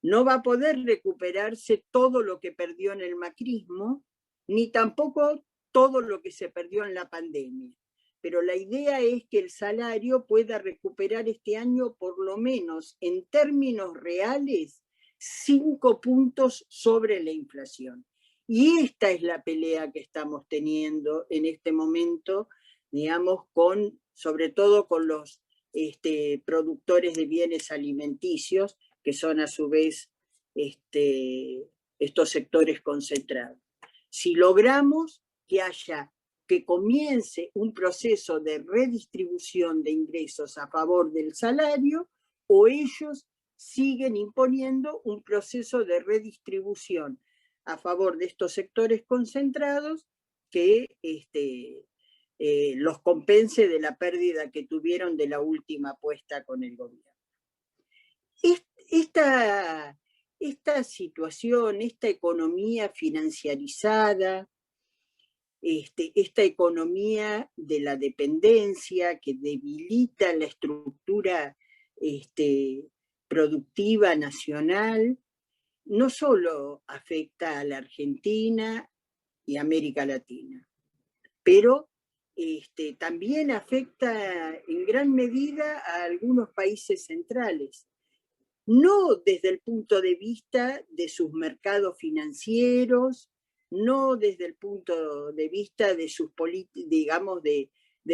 No va a poder recuperarse todo lo que perdió en el macrismo, ni tampoco todo lo que se perdió en la pandemia. Pero la idea es que el salario pueda recuperar este año, por lo menos en términos reales, 5 puntos sobre la inflación. Y esta es la pelea que estamos teniendo en este momento, digamos, sobre todo con los productores de bienes alimenticios, que son a su vez estos sectores concentrados. Si logramos que comience un proceso de redistribución de ingresos a favor del salario, o ellos siguen imponiendo un proceso de redistribución a favor de estos sectores concentrados que los compense de la pérdida que tuvieron de la última apuesta con el gobierno. Esta situación, esta economía financiarizada, esta economía de la dependencia que debilita la estructura productiva nacional, no solo afecta a la Argentina y América Latina, pero también afecta en gran medida a algunos países centrales, no desde el punto de vista de sus mercados financieros, no desde el punto de vista de sus políticas, digamos, de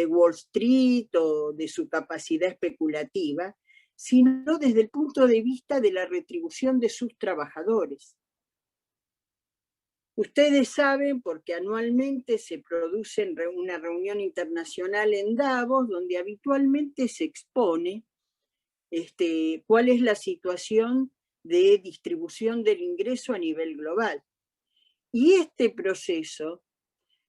Wall Street o de su capacidad especulativa, sino desde el punto de vista de la retribución de sus trabajadores. Ustedes saben, porque anualmente se produce una reunión internacional en Davos, donde habitualmente se expone cuál es la situación de distribución del ingreso a nivel global. Y este proceso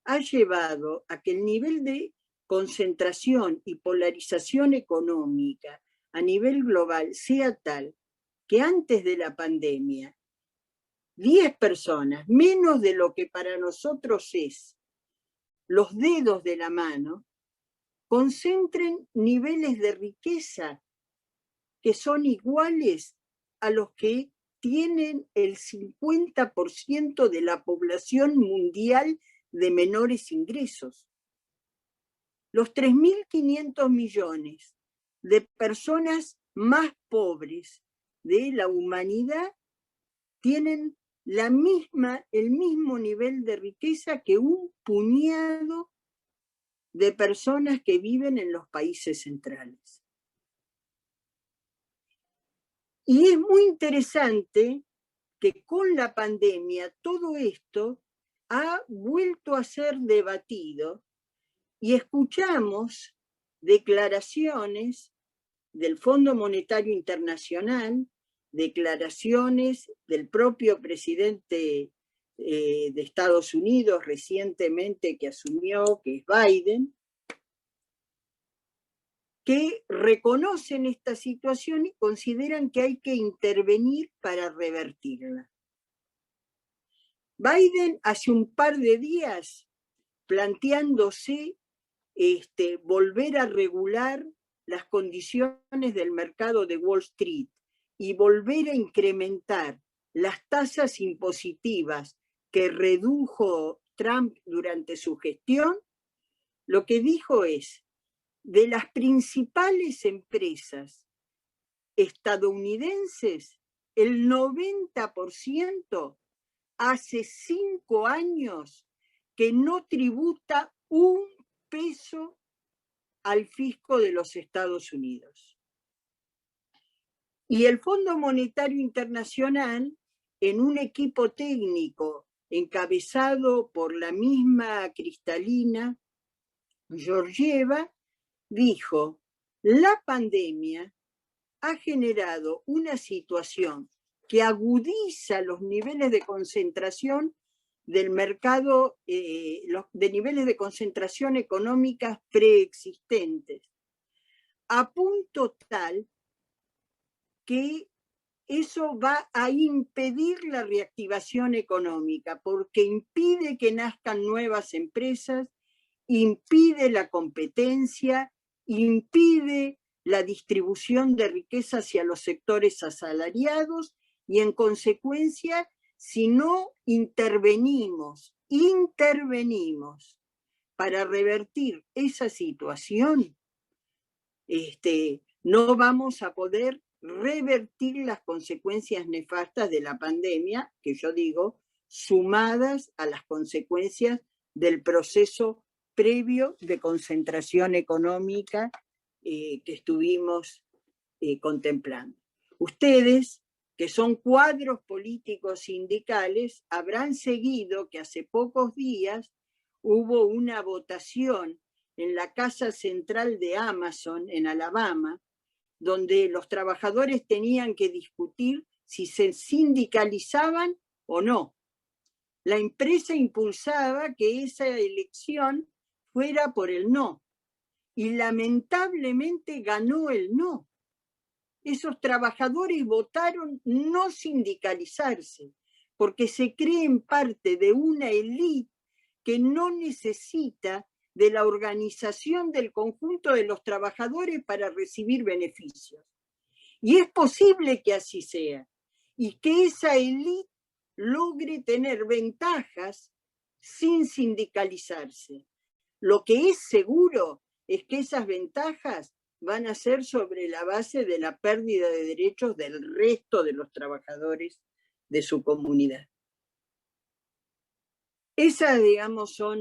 ha llevado a que el nivel de concentración y polarización económica a nivel global sea tal que antes de la pandemia, 10 personas, menos de lo que para nosotros es los dedos de la mano, concentren niveles de riqueza que son iguales a los que tienen el 50% de la población mundial de menores ingresos. Los 3.500 millones de personas más pobres de la humanidad tienen el mismo nivel de riqueza que un puñado de personas que viven en los países centrales. Y es muy interesante que con la pandemia todo esto ha vuelto a ser debatido y escuchamos declaraciones del Fondo Monetario Internacional, declaraciones del propio presidente de Estados Unidos recientemente que asumió, que es Biden, que reconocen esta situación y consideran que hay que intervenir para revertirla. Biden hace un par de días planteándose volver a regular las condiciones del mercado de Wall Street y volver a incrementar las tasas impositivas que redujo Trump durante su gestión, lo que dijo es: de las principales empresas estadounidenses, el 90% hace 5 años que no tributa un peso al fisco de los Estados Unidos. Y el Fondo Monetario Internacional, en un equipo técnico encabezado por la misma Kristalina Georgieva, dijo: la pandemia ha generado una situación que agudiza los niveles de concentración del mercado, de niveles de concentración económicas preexistentes, a punto tal que eso va a impedir la reactivación económica, porque impide que nazcan nuevas empresas, impide la competencia, impide la distribución de riqueza hacia los sectores asalariados y, en consecuencia, si no intervenimos para revertir esa situación, no vamos a poder revertir las consecuencias nefastas de la pandemia, que yo digo, sumadas a las consecuencias del proceso previo de concentración económica que estuvimos contemplando. Ustedes, que son cuadros políticos sindicales, habrán seguido que hace pocos días hubo una votación en la Casa Central de Amazon, en Alabama, donde los trabajadores tenían que discutir si se sindicalizaban o no. La empresa impulsaba que esa elección fuera por el no, y lamentablemente ganó el no. Esos trabajadores votaron no sindicalizarse, porque se creen parte de una élite que no necesita de la organización del conjunto de los trabajadores para recibir beneficios. Y es posible que así sea, y que esa élite logre tener ventajas sin sindicalizarse. Lo que es seguro es que esas ventajas van a ser sobre la base de la pérdida de derechos del resto de los trabajadores de su comunidad. Esas, digamos, son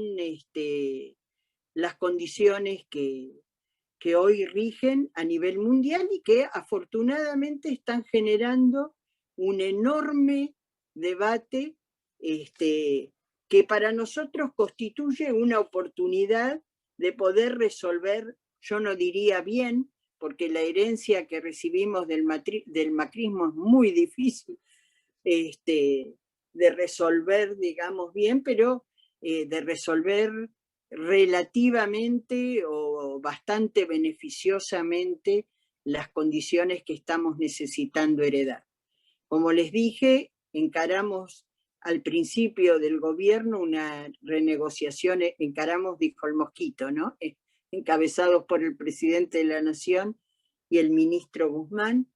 las condiciones que hoy rigen a nivel mundial y que afortunadamente están generando un enorme debate que para nosotros constituye una oportunidad de poder resolver, yo no diría bien, porque la herencia que recibimos del macrismo es muy difícil de resolver, digamos, bien, pero de resolver relativamente o bastante beneficiosamente las condiciones que estamos necesitando heredar. Como les dije, encaramos al principio del gobierno una renegociación, dijo el Mosquito, ¿no? Encabezados por el presidente de la Nación y el ministro Guzmán,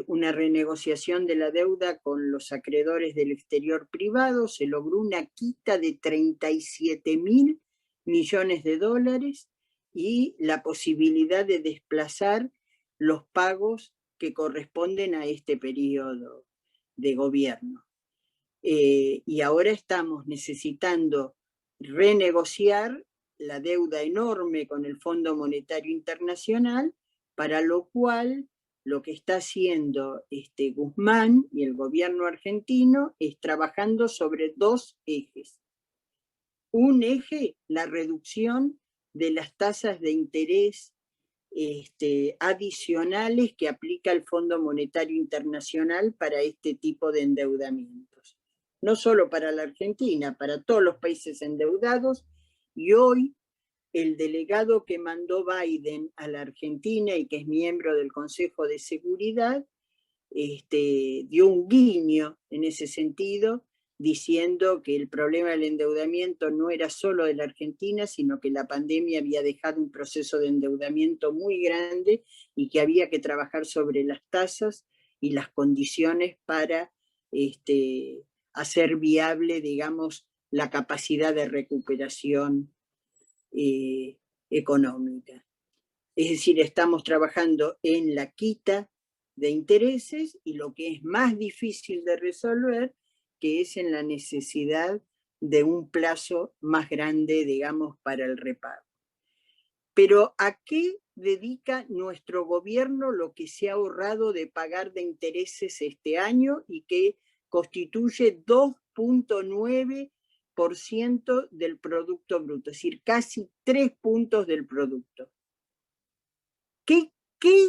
una renegociación de la deuda con los acreedores del exterior privado, se logró una quita de 37.000 millones de dólares y la posibilidad de desplazar los pagos que corresponden a este periodo de gobierno. Y ahora estamos necesitando renegociar la deuda enorme con el Fondo Monetario Internacional, para lo cual lo que está haciendo Guzmán y el gobierno argentino es trabajando sobre dos ejes. Un eje, la reducción de las tasas de interés adicionales que aplica el Fondo Monetario Internacional para este tipo de endeudamientos. No solo para la Argentina, para todos los países endeudados, y hoy el delegado que mandó Biden a la Argentina y que es miembro del Consejo de Seguridad, dio un guiño en ese sentido, diciendo que el problema del endeudamiento no era solo de la Argentina, sino que la pandemia había dejado un proceso de endeudamiento muy grande y que había que trabajar sobre las tasas y las condiciones para hacer viable, digamos, la capacidad de recuperación económica. Es decir, estamos trabajando en la quita de intereses y lo que es más difícil de resolver, que es en la necesidad de un plazo más grande, digamos, para el repago. Pero ¿a qué dedica nuestro gobierno lo que se ha ahorrado de pagar de intereses este año y que constituye 2,9% del Producto Bruto, es decir, casi 3 puntos del producto? ¿Qué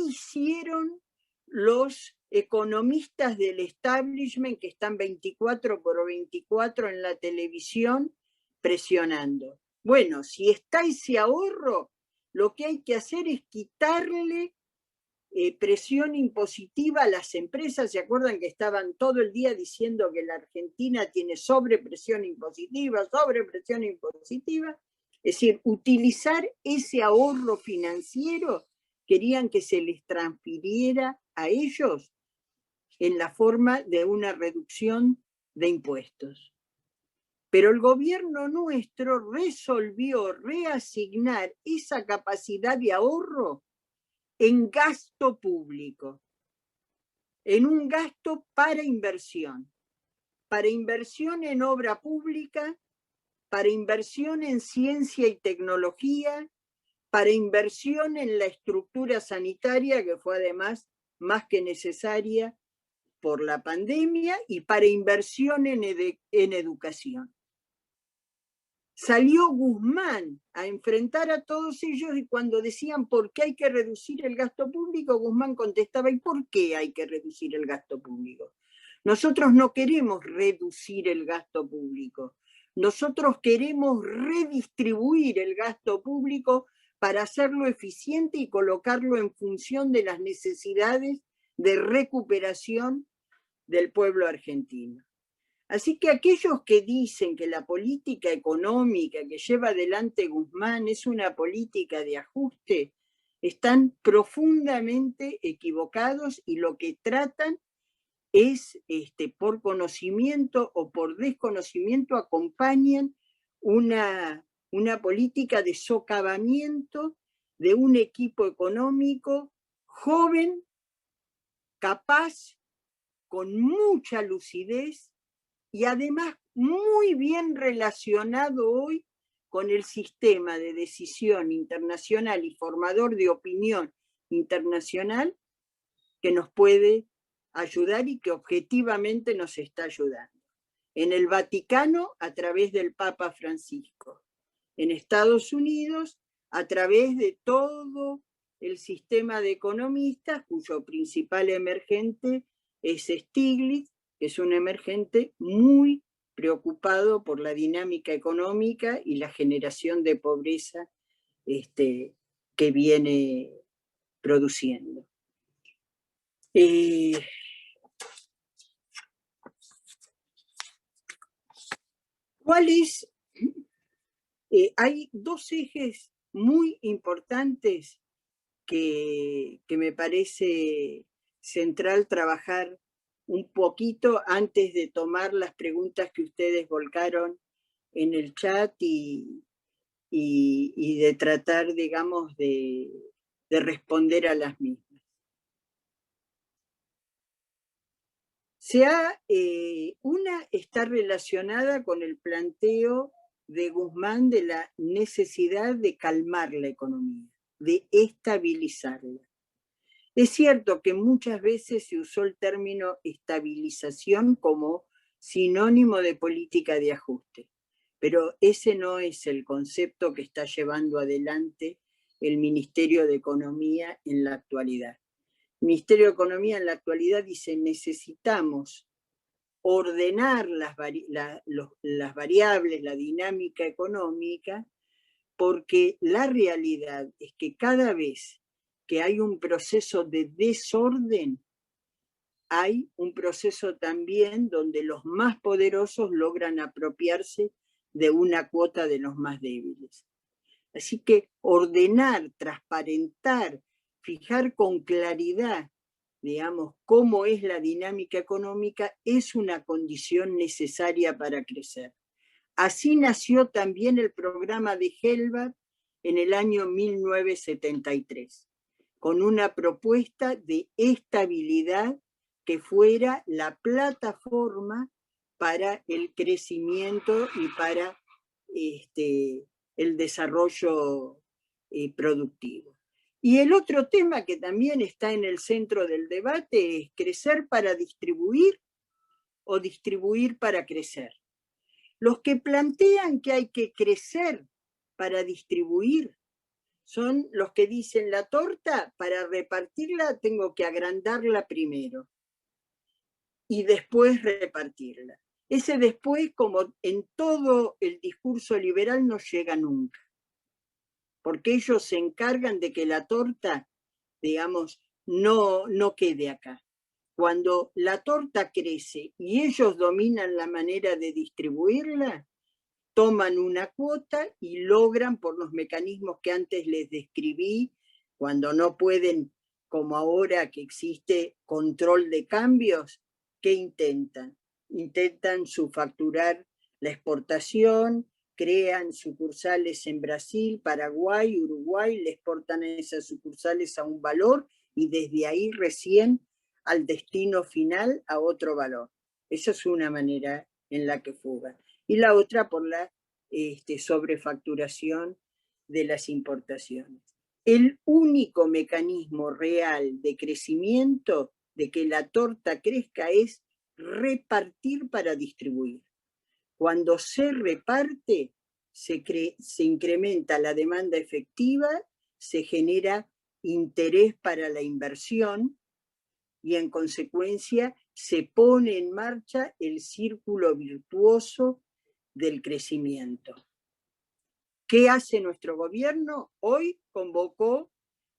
hicieron los economistas del establishment que están 24/24 en la televisión presionando? Bueno, si está ese ahorro, lo que hay que hacer es quitarle presión impositiva a las empresas. ¿Se acuerdan que estaban todo el día diciendo que la Argentina tiene sobrepresión impositiva, sobrepresión impositiva? Es decir, utilizar ese ahorro financiero, querían que se les transfiriera a ellos en la forma de una reducción de impuestos. Pero el gobierno nuestro resolvió reasignar esa capacidad de ahorro en gasto público, en un gasto para inversión en obra pública, para inversión en ciencia y tecnología, para inversión en la estructura sanitaria, que fue además más que necesaria por la pandemia, y para inversión en educación. Salió Guzmán a enfrentar a todos ellos y cuando decían ¿por qué hay que reducir el gasto público? Guzmán contestaba ¿y por qué hay que reducir el gasto público? Nosotros no queremos reducir el gasto público. Nosotros queremos redistribuir el gasto público para hacerlo eficiente y colocarlo en función de las necesidades de recuperación del pueblo argentino. Así que aquellos que dicen que la política económica que lleva adelante Guzmán es una política de ajuste, están profundamente equivocados y lo que tratan es, por conocimiento o por desconocimiento, acompañan una política de socavamiento de un equipo económico joven, capaz, con mucha lucidez y además muy bien relacionado hoy con el sistema de decisión internacional y formador de opinión internacional que nos puede ayudar y que objetivamente nos está ayudando. En el Vaticano, a través del Papa Francisco. En Estados Unidos, a través de todo el sistema de economistas, cuyo principal emergente es Stiglitz, que es un emergente muy preocupado por la dinámica económica y la generación de pobreza que viene produciendo. ¿Cuál es? Hay dos ejes muy importantes que me parece central trabajar un poquito antes de tomar las preguntas que ustedes volcaron en el chat y de tratar, digamos, de responder a las mismas. Una está relacionada con el planteo de Guzmán de la necesidad de calmar la economía, de estabilizarla. Es cierto que muchas veces se usó el término estabilización como sinónimo de política de ajuste, pero ese no es el concepto que está llevando adelante el Ministerio de Economía en la actualidad. El Ministerio de Economía en la actualidad dice: necesitamos ordenar las variables, la dinámica económica, porque la realidad es que cada vez que hay un proceso de desorden, hay un proceso también donde los más poderosos logran apropiarse de una cuota de los más débiles. Así que ordenar, transparentar, fijar con claridad, digamos, cómo es la dinámica económica es una condición necesaria para crecer. Así nació también el programa de Helbach en el año 1973, con una propuesta de estabilidad que fuera la plataforma para el crecimiento y para el desarrollo productivo. Y el otro tema que también está en el centro del debate es crecer para distribuir o distribuir para crecer. Los que plantean que hay que crecer para distribuir son los que dicen: la torta, para repartirla tengo que agrandarla primero y después repartirla. Ese después, como en todo el discurso liberal, no llega nunca, porque ellos se encargan de que la torta, digamos, no quede acá. Cuando la torta crece y ellos dominan la manera de distribuirla, toman una cuota y logran, por los mecanismos que antes les describí, cuando no pueden, como ahora que existe control de cambios, ¿qué intentan? Intentan subfacturar la exportación, crean sucursales en Brasil, Paraguay, Uruguay, le exportan esas sucursales a un valor y desde ahí recién al destino final a otro valor. Esa es una manera en la que fugan. Y la otra por la sobrefacturación de las importaciones. El único mecanismo real de crecimiento, de que la torta crezca, es repartir para distribuir. Cuando se reparte, se incrementa la demanda efectiva, se genera interés para la inversión y en consecuencia se pone en marcha el círculo virtuoso del crecimiento. ¿Qué hace nuestro gobierno? Hoy convocó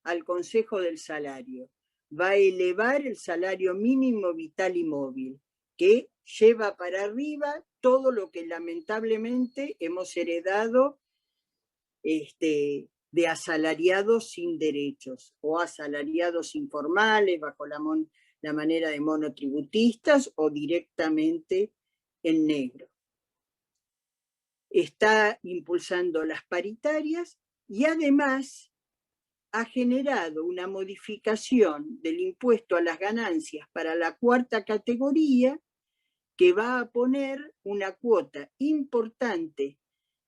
al Consejo del Salario. Va a elevar el salario mínimo vital y móvil, que lleva para arriba todo lo que lamentablemente hemos heredado de asalariados sin derechos o asalariados informales bajo la manera de monotributistas o directamente en negro. Está impulsando las paritarias y además ha generado una modificación del impuesto a las ganancias para la cuarta categoría que va a poner una cuota importante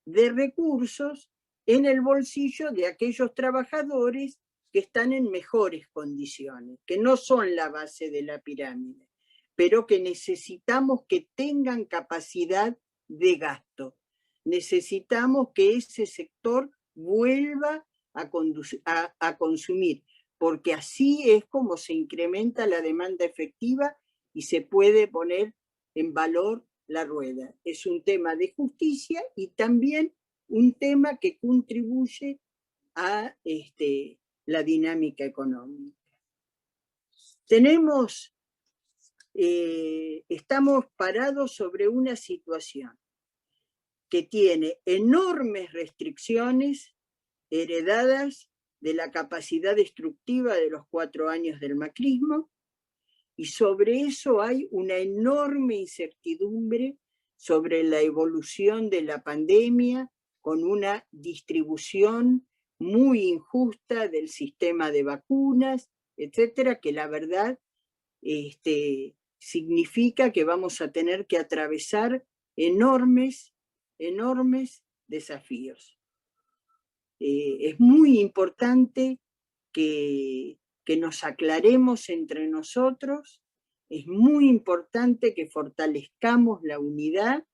de recursos en el bolsillo de aquellos trabajadores que están en mejores condiciones, que no son la base de la pirámide, pero que necesitamos que tengan capacidad de gasto. Necesitamos que ese sector vuelva a consumir, porque así es como se incrementa la demanda efectiva y se puede poner en valor la rueda. Es un tema de justicia y también un tema que contribuye a la dinámica económica. Estamos parados sobre una situación que tiene enormes restricciones heredadas de la capacidad destructiva de los 4 años del macrismo, Y sobre eso hay una enorme incertidumbre sobre la evolución de la pandemia, con una distribución muy injusta del sistema de vacunas, etcétera, que la verdad significa que vamos a tener que atravesar enormes desafíos. Es muy importante que nos aclaremos entre nosotros, es muy importante que fortalezcamos la unidad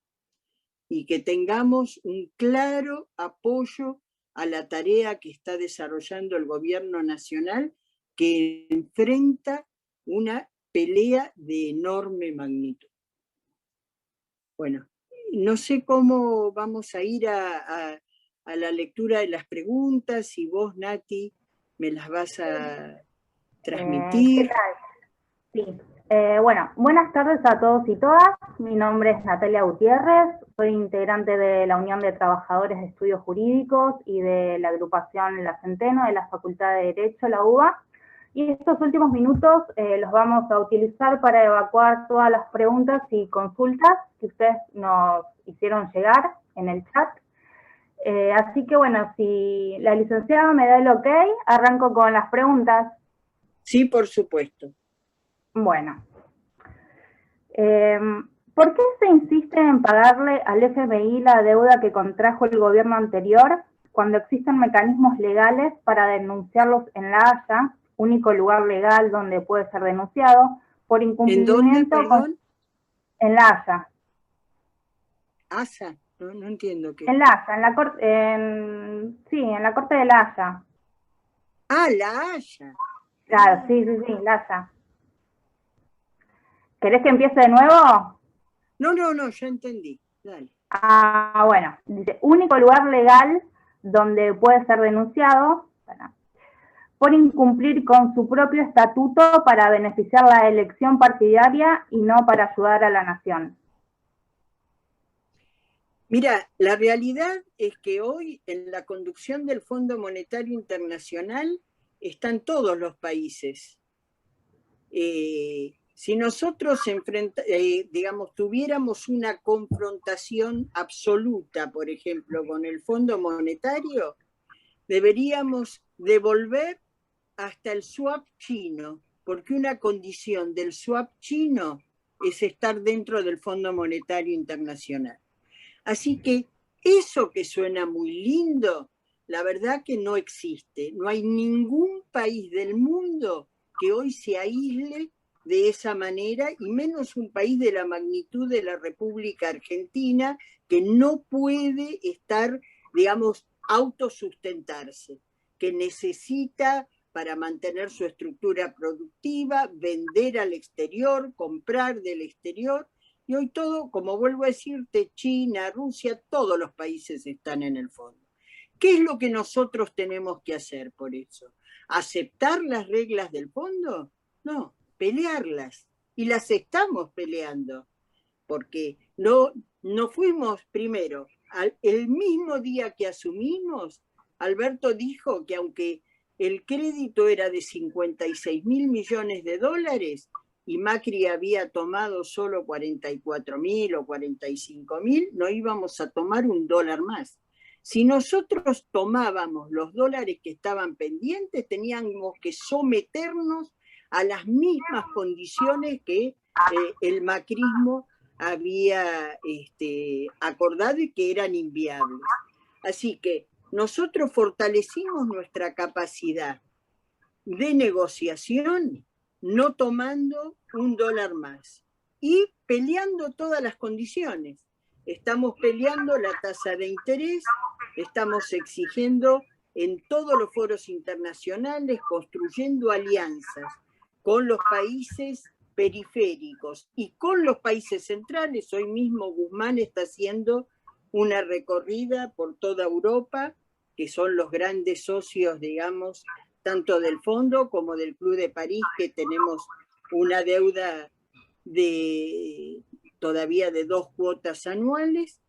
y que tengamos un claro apoyo a la tarea que está desarrollando el gobierno nacional, que enfrenta una pelea de enorme magnitud. Bueno, no sé cómo vamos a ir a la lectura de las preguntas, si vos, Nati, me las vas a transmitir. ¿Qué tal? Sí. Bueno, buenas tardes a todos y todas. Mi nombre es Natalia Gutiérrez, soy integrante de la Unión de Trabajadores de Estudios Jurídicos y de la agrupación La Centeno de la Facultad de Derecho, la UBA. Y estos últimos minutos los vamos a utilizar para evacuar todas las preguntas y consultas que ustedes nos hicieron llegar en el chat. Así que bueno, si la licenciada me da el ok, arranco con las preguntas. Sí, por supuesto. Bueno, ¿por qué se insiste en pagarle al FMI la deuda que contrajo el gobierno anterior cuando existen mecanismos legales para denunciarlos en La Haya, único lugar legal donde puede ser denunciado, por incumplimiento? ¿En dónde, perdón? En La Haya. ¿Haya? No entiendo qué. En La Haya, en la corte, sí, en la corte de La Haya. Ah, La Haya. Claro, sí, La Haya. ¿Querés que empiece de nuevo? No, ya entendí. Dale. Ah, bueno, dice, único lugar legal donde puede ser denunciado por incumplir con su propio estatuto para beneficiar la elección partidaria y no para ayudar a la nación. Mira, la realidad es que hoy en la conducción del Fondo Monetario Internacional están todos los países. Si nosotros tuviéramos una confrontación absoluta, por ejemplo, con el Fondo Monetario, deberíamos devolver hasta el swap chino, porque una condición del swap chino es estar dentro del Fondo Monetario Internacional. Así que eso que suena muy lindo, la verdad que no existe. No hay ningún país del mundo que hoy se aísle de esa manera, y menos un país de la magnitud de la República Argentina, que no puede estar, digamos, autosustentarse, que necesita, para mantener su estructura productiva, vender al exterior, comprar del exterior. Y hoy todo, como vuelvo a decirte, China, Rusia, todos los países están en el fondo. ¿Qué es lo que nosotros tenemos que hacer por eso? ¿Aceptar las reglas del fondo? No, pelearlas. Y las estamos peleando. Porque no fuimos primero. El mismo día que asumimos, Alberto dijo que aunque el crédito era de 56.000 millones de dólares, y Macri había tomado solo 44.000 o 45.000, no íbamos a tomar un dólar más. Si nosotros tomábamos los dólares que estaban pendientes, teníamos que someternos a las mismas condiciones que el macrismo había acordado y que eran inviables. Así que nosotros fortalecimos nuestra capacidad de negociación no tomando un dólar más y peleando todas las condiciones. Estamos peleando la tasa de interés, estamos exigiendo en todos los foros internacionales, construyendo alianzas con los países periféricos y con los países centrales. Hoy mismo Guzmán está haciendo una recorrida por toda Europa, que son los grandes socios, digamos, tanto del fondo como del Club de París, que tenemos una deuda todavía de 2 cuotas anuales,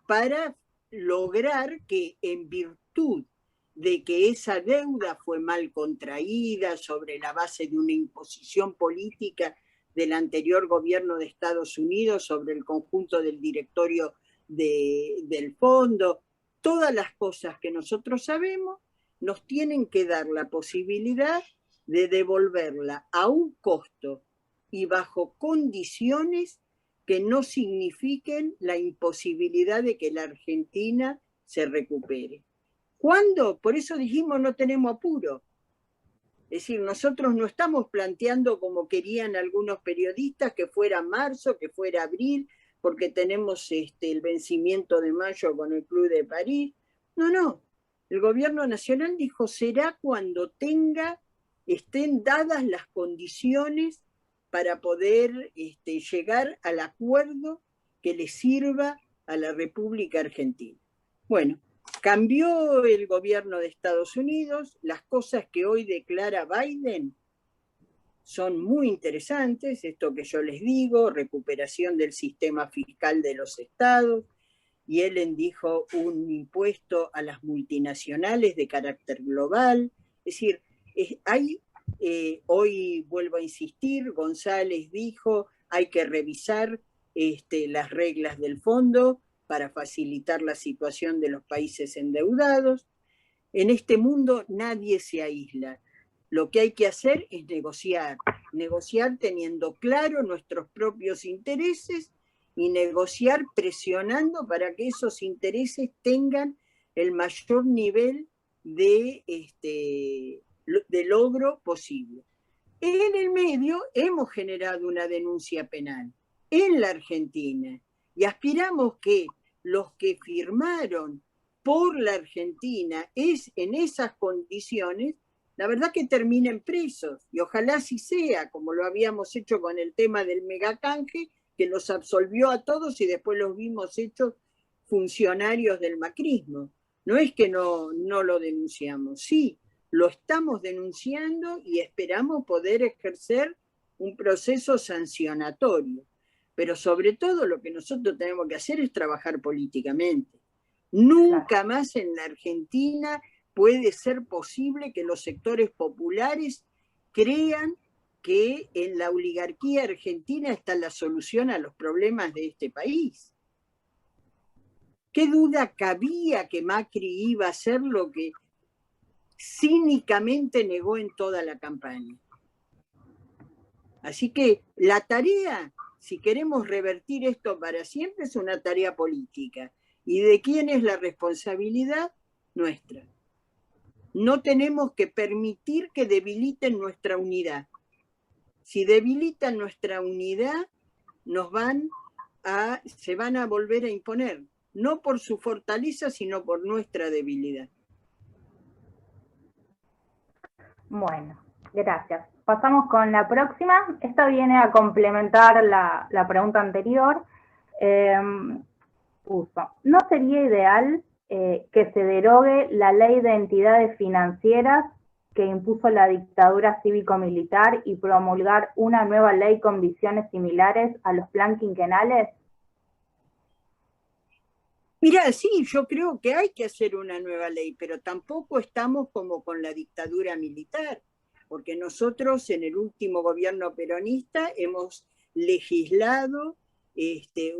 para lograr que, en virtud de que esa deuda fue mal contraída sobre la base de una imposición política del anterior gobierno de Estados Unidos sobre el conjunto del directorio del fondo. Todas las cosas que nosotros sabemos nos tienen que dar la posibilidad de devolverla a un costo y bajo condiciones que no signifiquen la imposibilidad de que la Argentina se recupere. ¿Cuándo? Por eso dijimos no tenemos apuro. Es decir, nosotros no estamos planteando como querían algunos periodistas que fuera marzo, que fuera abril, porque tenemos el vencimiento de mayo con el Club de París. No, no. El gobierno nacional dijo será cuando estén dadas las condiciones para poder llegar al acuerdo que le sirva a la República Argentina. Bueno, cambió el gobierno de Estados Unidos, las cosas que hoy declara Biden son muy interesantes, esto que yo les digo, recuperación del sistema fiscal de los estados, y Yellen dijo un impuesto a las multinacionales de carácter global, es decir, hoy vuelvo a insistir, González dijo hay que revisar las reglas del fondo para facilitar la situación de los países endeudados. En este mundo nadie se aísla. Lo que hay que hacer es negociar teniendo claro nuestros propios intereses y negociar presionando para que esos intereses tengan el mayor nivel de logro posible. En el medio hemos generado una denuncia penal en la Argentina y aspiramos que los que firmaron por la Argentina en esas condiciones, la verdad que terminen presos, y ojalá así sea, como lo habíamos hecho con el tema del megacanje, que los absolvió a todos y después los vimos hechos funcionarios del macrismo. No es que no lo denunciamos, sí, lo estamos denunciando y esperamos poder ejercer un proceso sancionatorio. Pero sobre todo lo que nosotros tenemos que hacer es trabajar políticamente. Nunca más en la Argentina puede ser posible que los sectores populares crean que en la oligarquía argentina está la solución a los problemas de este país. ¿Qué duda cabía que Macri iba a hacer lo que cínicamente negó en toda la campaña? Así que la tarea, si queremos revertir esto para siempre, es una tarea política. ¿Y de quién es la responsabilidad? Nuestra. No tenemos que permitir que debiliten nuestra unidad. Si debilitan nuestra unidad, se van a volver a imponer, no por su fortaleza, sino por nuestra debilidad. Bueno, gracias. Pasamos con la próxima. Esta viene a complementar la pregunta anterior. ¿No sería ideal que se derogue la ley de entidades financieras que impuso la dictadura cívico-militar y promulgar una nueva ley con visiones similares a los plan quinquenales? Mirá, sí, yo creo que hay que hacer una nueva ley, pero tampoco estamos como con la dictadura militar, porque nosotros en el último gobierno peronista hemos legislado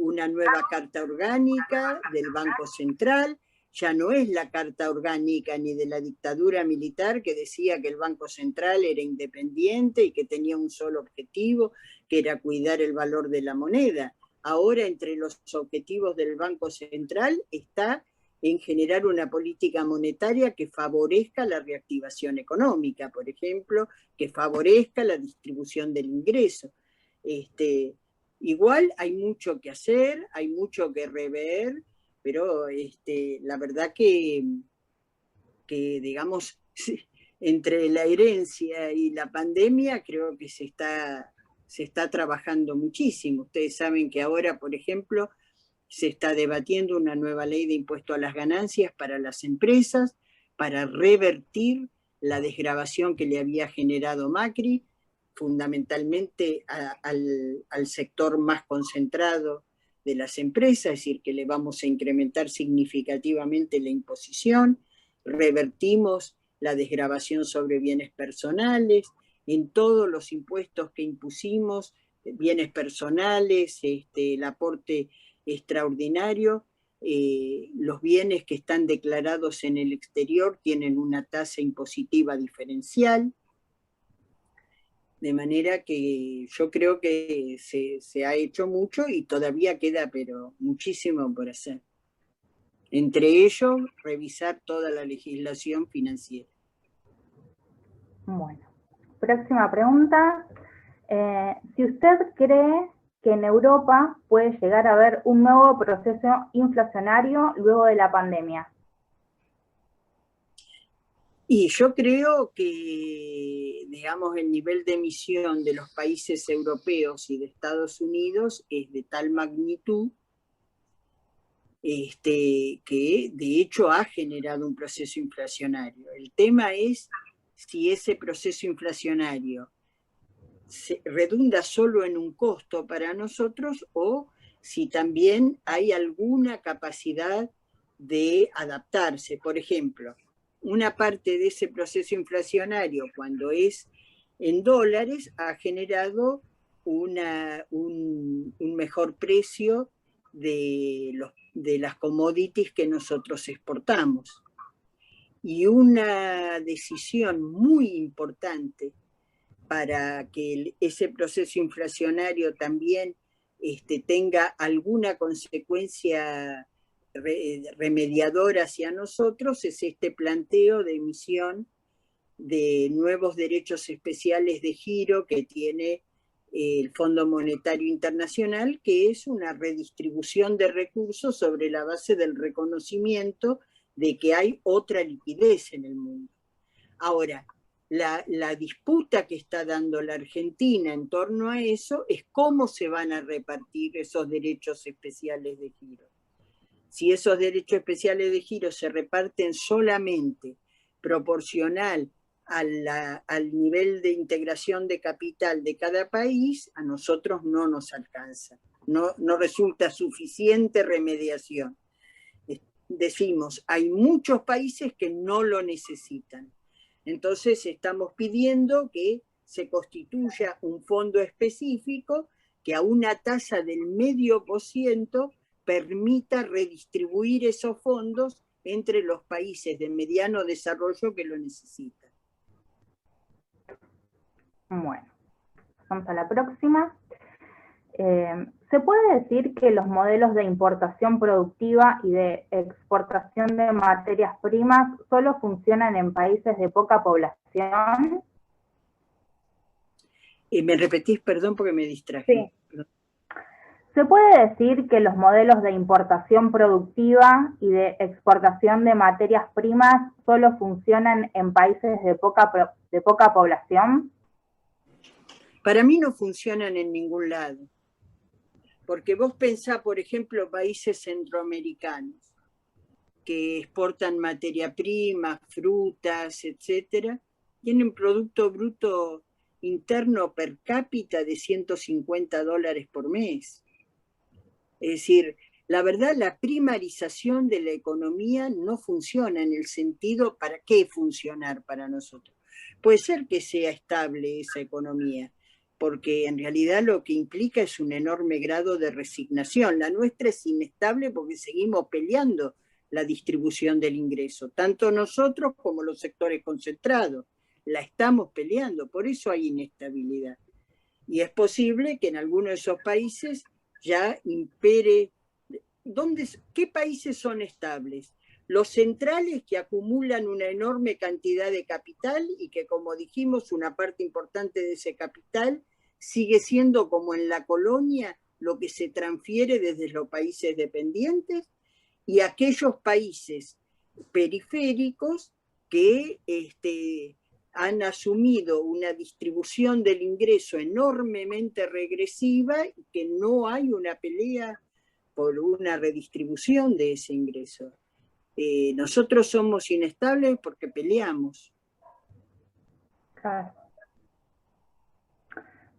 una nueva carta orgánica del Banco Central. Ya no es la carta orgánica ni de la dictadura militar que decía que el Banco Central era independiente y que tenía un solo objetivo, que era cuidar el valor de la moneda. Ahora entre los objetivos del Banco Central está en generar una política monetaria que favorezca la reactivación económica, por ejemplo, que favorezca la distribución del ingreso. Igual hay mucho que hacer, hay mucho que rever, pero la verdad que digamos, entre la herencia y la pandemia creo que se está trabajando muchísimo. Ustedes saben que ahora, por ejemplo, se está debatiendo una nueva ley de impuesto a las ganancias para las empresas, para revertir la desgravación que le había generado Macri, fundamentalmente al sector más concentrado de las empresas, es decir, que le vamos a incrementar significativamente la imposición, revertimos la desgravación sobre bienes personales, en todos los impuestos que impusimos bienes personales, el aporte extraordinario. Los bienes que están declarados en el exterior tienen una tasa impositiva diferencial, de manera que yo creo que se ha hecho mucho y todavía queda, pero muchísimo por hacer. Entre ellos, revisar toda la legislación financiera. Bueno, próxima pregunta. Si usted cree que en Europa puede llegar a haber un nuevo proceso inflacionario luego de la pandemia. Y yo creo que, digamos, el nivel de emisión de los países europeos y de Estados Unidos es de tal magnitud que de hecho ha generado un proceso inflacionario. El tema es si ese proceso inflacionario se redunda solo en un costo para nosotros o si también hay alguna capacidad de adaptarse. Por ejemplo, una parte de ese proceso inflacionario, cuando es en dólares, ha generado un mejor precio de las commodities que nosotros exportamos. Y una decisión muy importante para que ese proceso inflacionario también tenga alguna consecuencia remediadora hacia nosotros es este planteo de emisión de nuevos derechos especiales de giro que tiene el Fondo Monetario Internacional, que es una redistribución de recursos sobre la base del reconocimiento de que hay otra liquidez en el mundo. Ahora, la disputa que está dando la Argentina en torno a eso es cómo se van a repartir esos derechos especiales de giro. Si esos derechos especiales de giro se reparten solamente proporcional al nivel de integración de capital de cada país, a nosotros no nos alcanza, no resulta suficiente remediación. Decimos, hay muchos países que no lo necesitan. Entonces estamos pidiendo que se constituya un fondo específico que a una tasa del 0,5% permita redistribuir esos fondos entre los países de mediano desarrollo que lo necesitan. Bueno, vamos a la próxima. ¿Se puede decir que los modelos de importación productiva y de exportación de materias primas solo funcionan en países de poca población? ¿Me repetís, perdón, porque me distraje? Sí. ¿Se puede decir que los modelos de importación productiva y de exportación de materias primas solo funcionan en países de poca población? Para mí no funcionan en ningún lado. Porque vos pensás, por ejemplo, países centroamericanos que exportan materia prima, frutas, etcétera, tienen Producto Bruto Interno per cápita de $150 por mes. Es decir, la verdad, la primarización de la economía no funciona en el sentido, ¿para qué funcionar para nosotros? Puede ser que sea estable esa economía, porque en realidad lo que implica es un enorme grado de resignación. La nuestra es inestable porque seguimos peleando la distribución del ingreso, tanto nosotros como los sectores concentrados. La estamos peleando, por eso hay inestabilidad. Y es posible que en algunos de esos países ya impere. ¿Qué países son estables? Los centrales, que acumulan una enorme cantidad de capital y que, como dijimos, una parte importante de ese capital sigue siendo, como en la colonia, lo que se transfiere desde los países dependientes, y aquellos países periféricos que han asumido una distribución del ingreso enormemente regresiva y que no hay una pelea por una redistribución de ese ingreso. Nosotros somos inestables porque peleamos. Claro.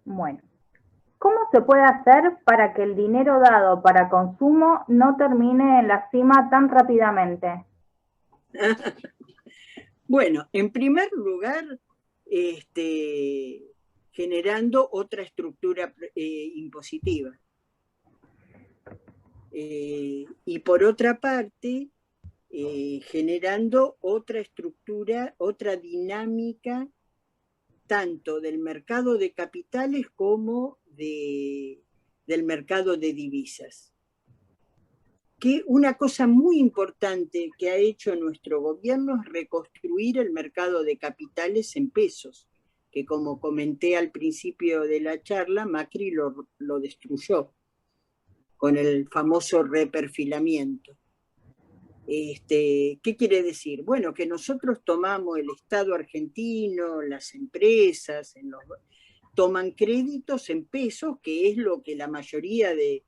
Bueno, ¿cómo se puede hacer para que el dinero dado para consumo no termine en la cima tan rápidamente? Bueno, en primer lugar, generando otra estructura impositiva. Y por otra parte, generando otra estructura, otra dinámica, tanto del mercado de capitales como del mercado de divisas. Que una cosa muy importante que ha hecho nuestro gobierno es reconstruir el mercado de capitales en pesos, que como comenté al principio de la charla, Macri lo destruyó con el famoso reperfilamiento. ¿Qué quiere decir? Bueno, que nosotros tomamos el Estado argentino, las empresas, toman créditos en pesos, que es lo que la mayoría de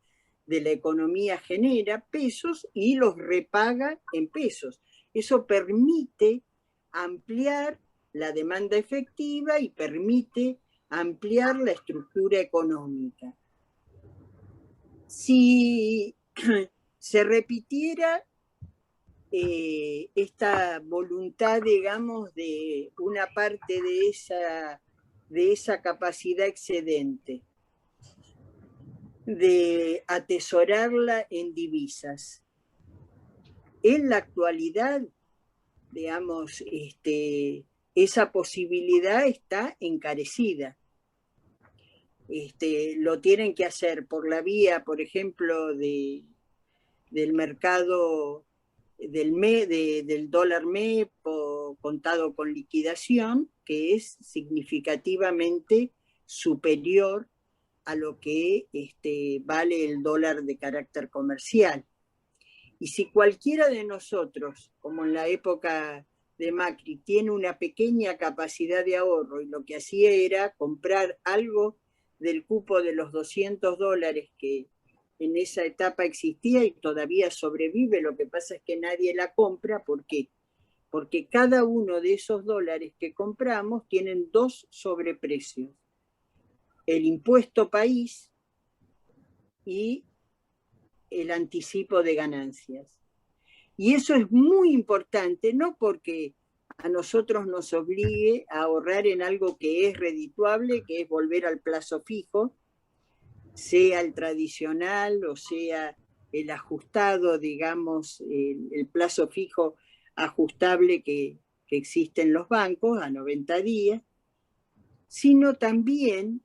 la economía genera, pesos, y los repaga en pesos. Eso permite ampliar la demanda efectiva y permite ampliar la estructura económica. Si se repitiera esta voluntad, digamos, de una parte de esa capacidad excedente, de atesorarla en divisas. En la actualidad, digamos, esa posibilidad está encarecida. Lo tienen que hacer por la vía, por ejemplo, del mercado del dólar MEP contado con liquidación, que es significativamente superior a lo que vale el dólar de carácter comercial. Y si cualquiera de nosotros, como en la época de Macri, tiene una pequeña capacidad de ahorro y lo que hacía era comprar algo del cupo de los $200 que en esa etapa existía y todavía sobrevive, lo que pasa es que nadie la compra. ¿Por qué? Porque cada uno de esos dólares que compramos tienen dos sobreprecios: el impuesto país y el anticipo de ganancias. Y eso es muy importante, no porque a nosotros nos obligue a ahorrar en algo que es redituable, que es volver al plazo fijo, sea el tradicional o sea el ajustado, digamos, el plazo fijo ajustable que existe en los bancos a 90 días, sino también,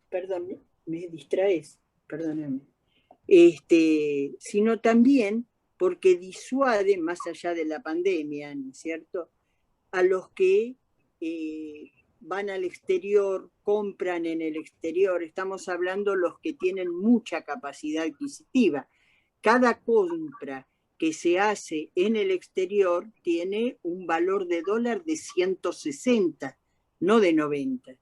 perdón, me distraes, perdóname, sino también porque disuade, más allá de la pandemia, ¿no es cierto?, a los que van al exterior, compran en el exterior. Estamos hablando los que tienen mucha capacidad adquisitiva. Cada compra que se hace en el exterior tiene un valor de dólar de 160, no de 90.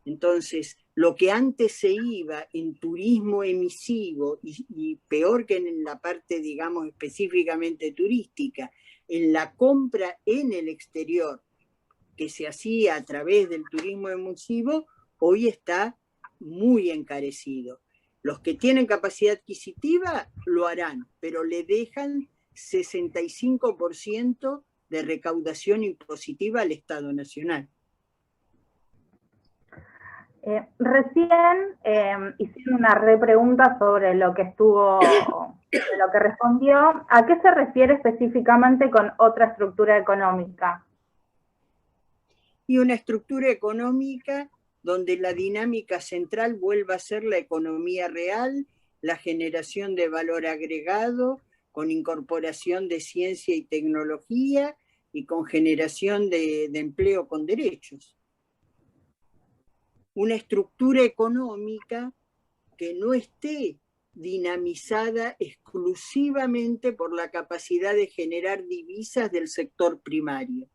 Entonces, lo que antes se iba en turismo emisivo y peor que en la parte, digamos, específicamente turística, en la compra en el exterior, que se hacía a través del turismo emisivo, hoy está muy encarecido. Los que tienen capacidad adquisitiva lo harán, pero le dejan 65% de recaudación impositiva al Estado Nacional. Recién hicieron una repregunta sobre lo que lo que respondió. ¿A qué se refiere específicamente con otra estructura económica? Y una estructura económica donde la dinámica central vuelva a ser la economía real, la generación de valor agregado, con incorporación de ciencia y tecnología y con generación de empleo con derechos. Una estructura económica que no esté dinamizada exclusivamente por la capacidad de generar divisas del sector primario,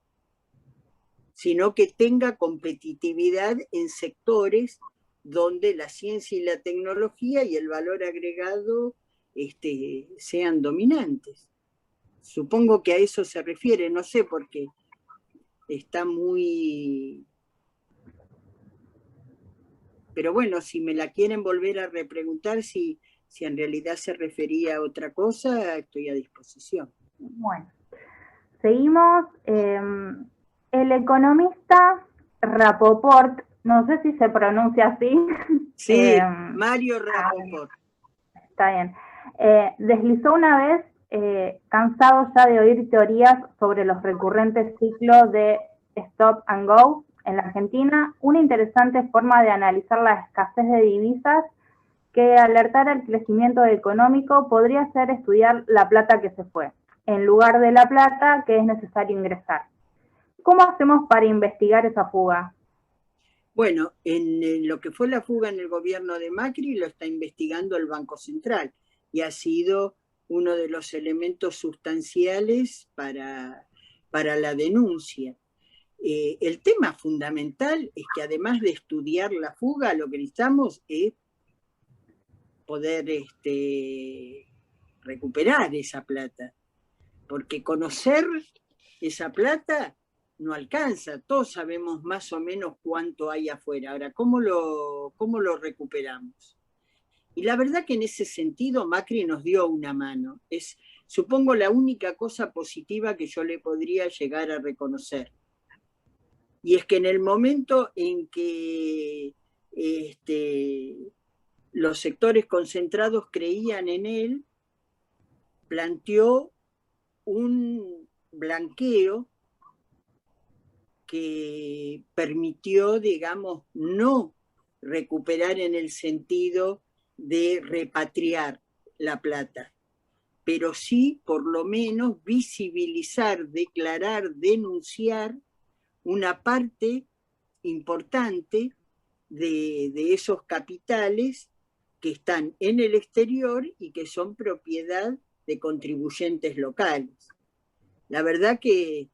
sino que tenga competitividad en sectores donde la ciencia y la tecnología y el valor agregado sean dominantes. Supongo que a eso se refiere, no sé, porque está muy... Pero bueno, si me la quieren volver a repreguntar, si en realidad se refería a otra cosa, estoy a disposición. Bueno, seguimos. el economista Rapoport, no sé si se pronuncia así. Sí, Mario Rapoport. Está bien. Deslizó una vez, cansado ya de oír teorías sobre los recurrentes ciclos de stop and go en la Argentina, una interesante forma de analizar la escasez de divisas que alertara el crecimiento económico podría ser estudiar la plata que se fue, en lugar de la plata que es necesario ingresar. ¿Cómo hacemos para investigar esa fuga? Bueno, en lo que fue la fuga en el gobierno de Macri lo está investigando el Banco Central y ha sido uno de los elementos sustanciales para la denuncia. El tema fundamental es que además de estudiar la fuga, lo que necesitamos es poder recuperar esa plata, porque conocer esa plata no alcanza, todos sabemos más o menos cuánto hay afuera. Ahora, ¿cómo lo recuperamos? Y la verdad que en ese sentido Macri nos dio una mano. Es, supongo, la única cosa positiva que yo le podría llegar a reconocer. Y es que en el momento en que los sectores concentrados creían en él, planteó un blanqueo que permitió, digamos, no recuperar en el sentido de repatriar la plata, pero sí, por lo menos, visibilizar, declarar, denunciar una parte importante de esos capitales que están en el exterior y que son propiedad de contribuyentes locales. La verdad que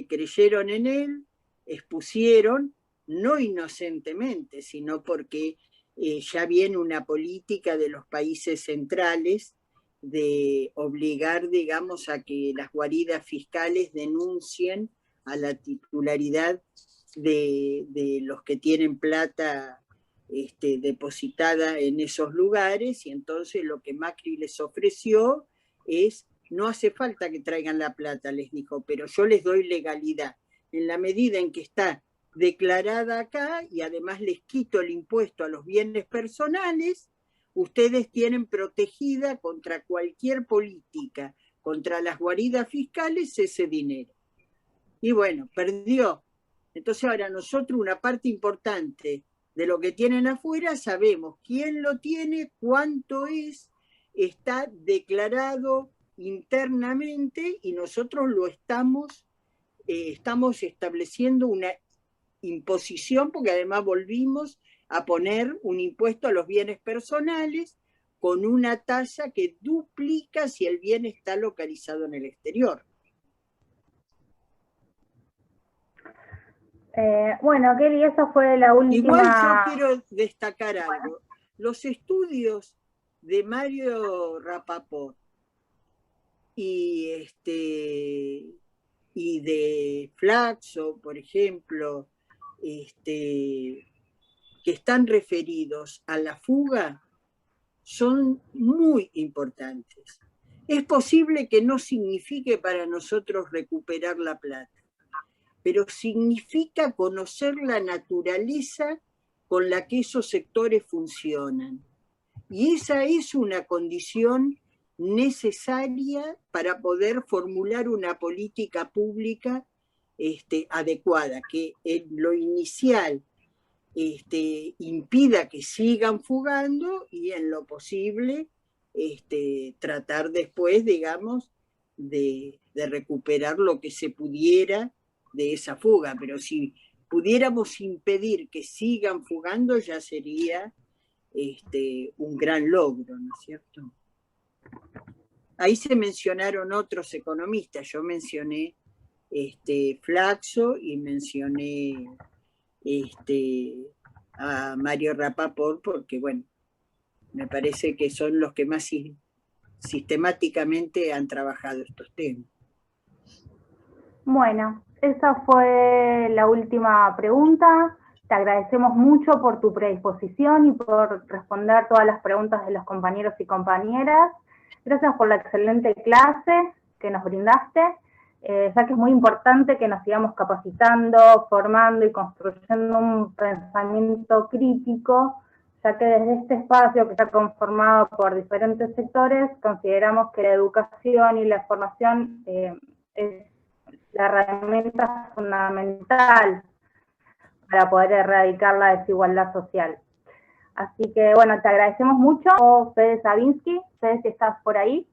creyeron en él, expusieron, no inocentemente, sino porque ya viene una política de los países centrales de obligar, digamos, a que las guaridas fiscales denuncien a la titularidad de los que tienen plata depositada en esos lugares, y entonces lo que Macri les ofreció es: no hace falta que traigan la plata, les dijo, pero yo les doy legalidad. En la medida en que está declarada acá y además les quito el impuesto a los bienes personales, ustedes tienen protegida contra cualquier política, contra las guaridas fiscales, ese dinero. Y bueno, perdió. Entonces ahora nosotros una parte importante de lo que tienen afuera sabemos quién lo tiene, cuánto es, está declarado internamente y nosotros lo estamos estableciendo una imposición, porque además volvimos a poner un impuesto a los bienes personales con una tasa que duplica si el bien está localizado en el exterior. Bueno, Kelly, esa fue la última... Igual yo quiero destacar algo. Los estudios de Mario Rapoport y de Flaxo, por ejemplo, que están referidos a la fuga, son muy importantes. Es posible que no signifique para nosotros recuperar la plata, pero significa conocer la naturaleza con la que esos sectores funcionan. Y esa es una condición necesaria para poder formular una política pública adecuada, que en lo inicial impida que sigan fugando y en lo posible tratar después, digamos, de recuperar lo que se pudiera de esa fuga. Pero si pudiéramos impedir que sigan fugando, ya sería un gran logro, ¿no es cierto? Ahí se mencionaron otros economistas, yo mencioné Flaxo y mencioné a Mario Rapoport porque, bueno, me parece que son los que más sistemáticamente han trabajado estos temas. Bueno, esa fue la última pregunta. Te agradecemos mucho por tu predisposición y por responder todas las preguntas de los compañeros y compañeras. Gracias por la excelente clase que nos brindaste. ya que es muy importante que nos sigamos capacitando, formando y construyendo un pensamiento crítico, ya que desde este espacio que está conformado por diferentes sectores, consideramos que la educación y la formación es la herramienta fundamental para poder erradicar la desigualdad social. Así que, bueno, te agradecemos mucho, Fede Savinsky. Fede, si estás por ahí.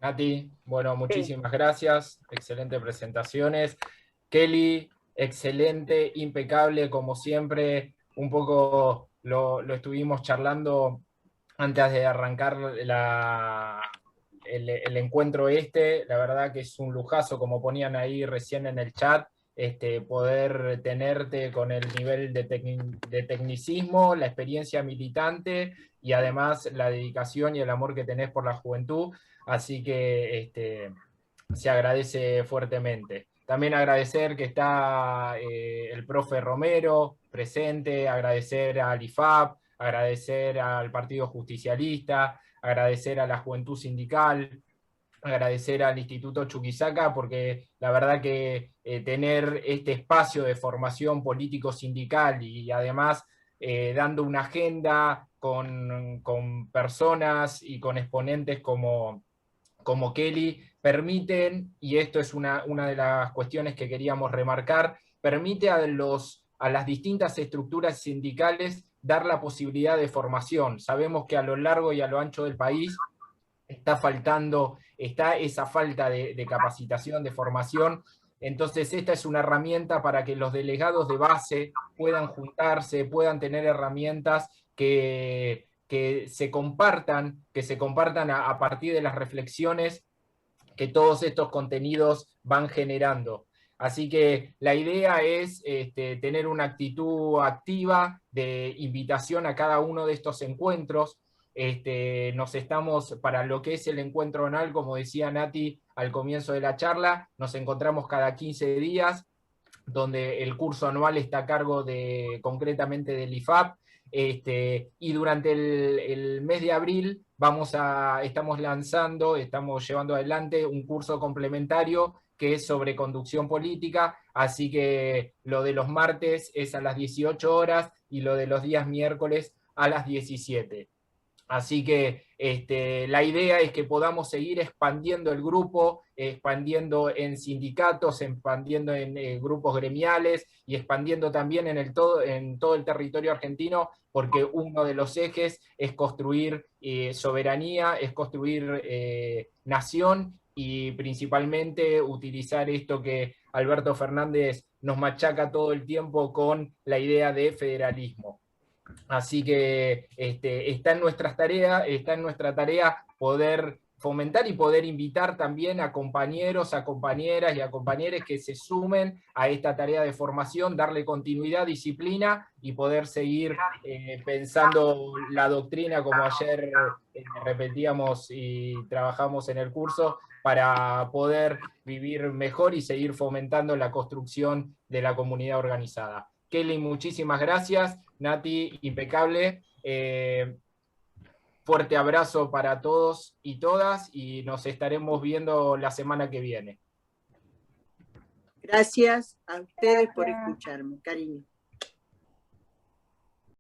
Nati, bueno, muchísimas gracias, excelentes presentaciones. Kelly, excelente, impecable, como siempre, un poco lo estuvimos charlando antes de arrancar el encuentro la verdad que es un lujazo, como ponían ahí recién en el chat, poder tenerte con el nivel de tecnicismo, la experiencia militante y además la dedicación y el amor que tenés por la juventud. Así que se agradece fuertemente. También agradecer que está el profe Romero presente, agradecer al IFAP, agradecer al Partido Justicialista, agradecer a la Juventud Sindical, agradecer al Instituto Chuquisaca, porque la verdad que tener este espacio de formación político-sindical y además dando una agenda con personas y con exponentes como Kelly, permiten, y esto es una de las cuestiones que queríamos remarcar, permite a las distintas estructuras sindicales dar la posibilidad de formación. Sabemos que a lo largo y a lo ancho del país está esa falta de capacitación, de formación. Entonces esta es una herramienta para que los delegados de base puedan juntarse, puedan tener herramientas que se compartan a partir de las reflexiones que todos estos contenidos van generando. Así que la idea es tener una actitud activa de invitación a cada uno de estos encuentros. Nos estamos, para lo que es el encuentro anual, como decía Nati al comienzo de la charla, nos encontramos cada 15 días, donde el curso anual está a cargo concretamente del IFAP, y durante el mes de abril estamos llevando adelante un curso complementario que es sobre conducción política, así que lo de los martes es a las 18 horas y lo de los días miércoles a las 17. Así que la idea es que podamos seguir expandiendo el grupo, expandiendo en sindicatos, expandiendo en grupos gremiales y expandiendo también en todo el territorio argentino, porque uno de los ejes es construir soberanía, es construir nación y principalmente utilizar esto que Alberto Fernández nos machaca todo el tiempo con la idea de federalismo. Así que está en nuestra tarea poder fomentar y poder invitar también a compañeros, a compañeras y a compañeros que se sumen a esta tarea de formación, darle continuidad, disciplina y poder seguir pensando la doctrina como ayer repetíamos y trabajamos en el curso, para poder vivir mejor y seguir fomentando la construcción de la comunidad organizada. Kelly, muchísimas gracias. Nati, impecable. Fuerte abrazo para todos y todas y nos estaremos viendo la semana que viene. Gracias a ustedes por escucharme, cariño.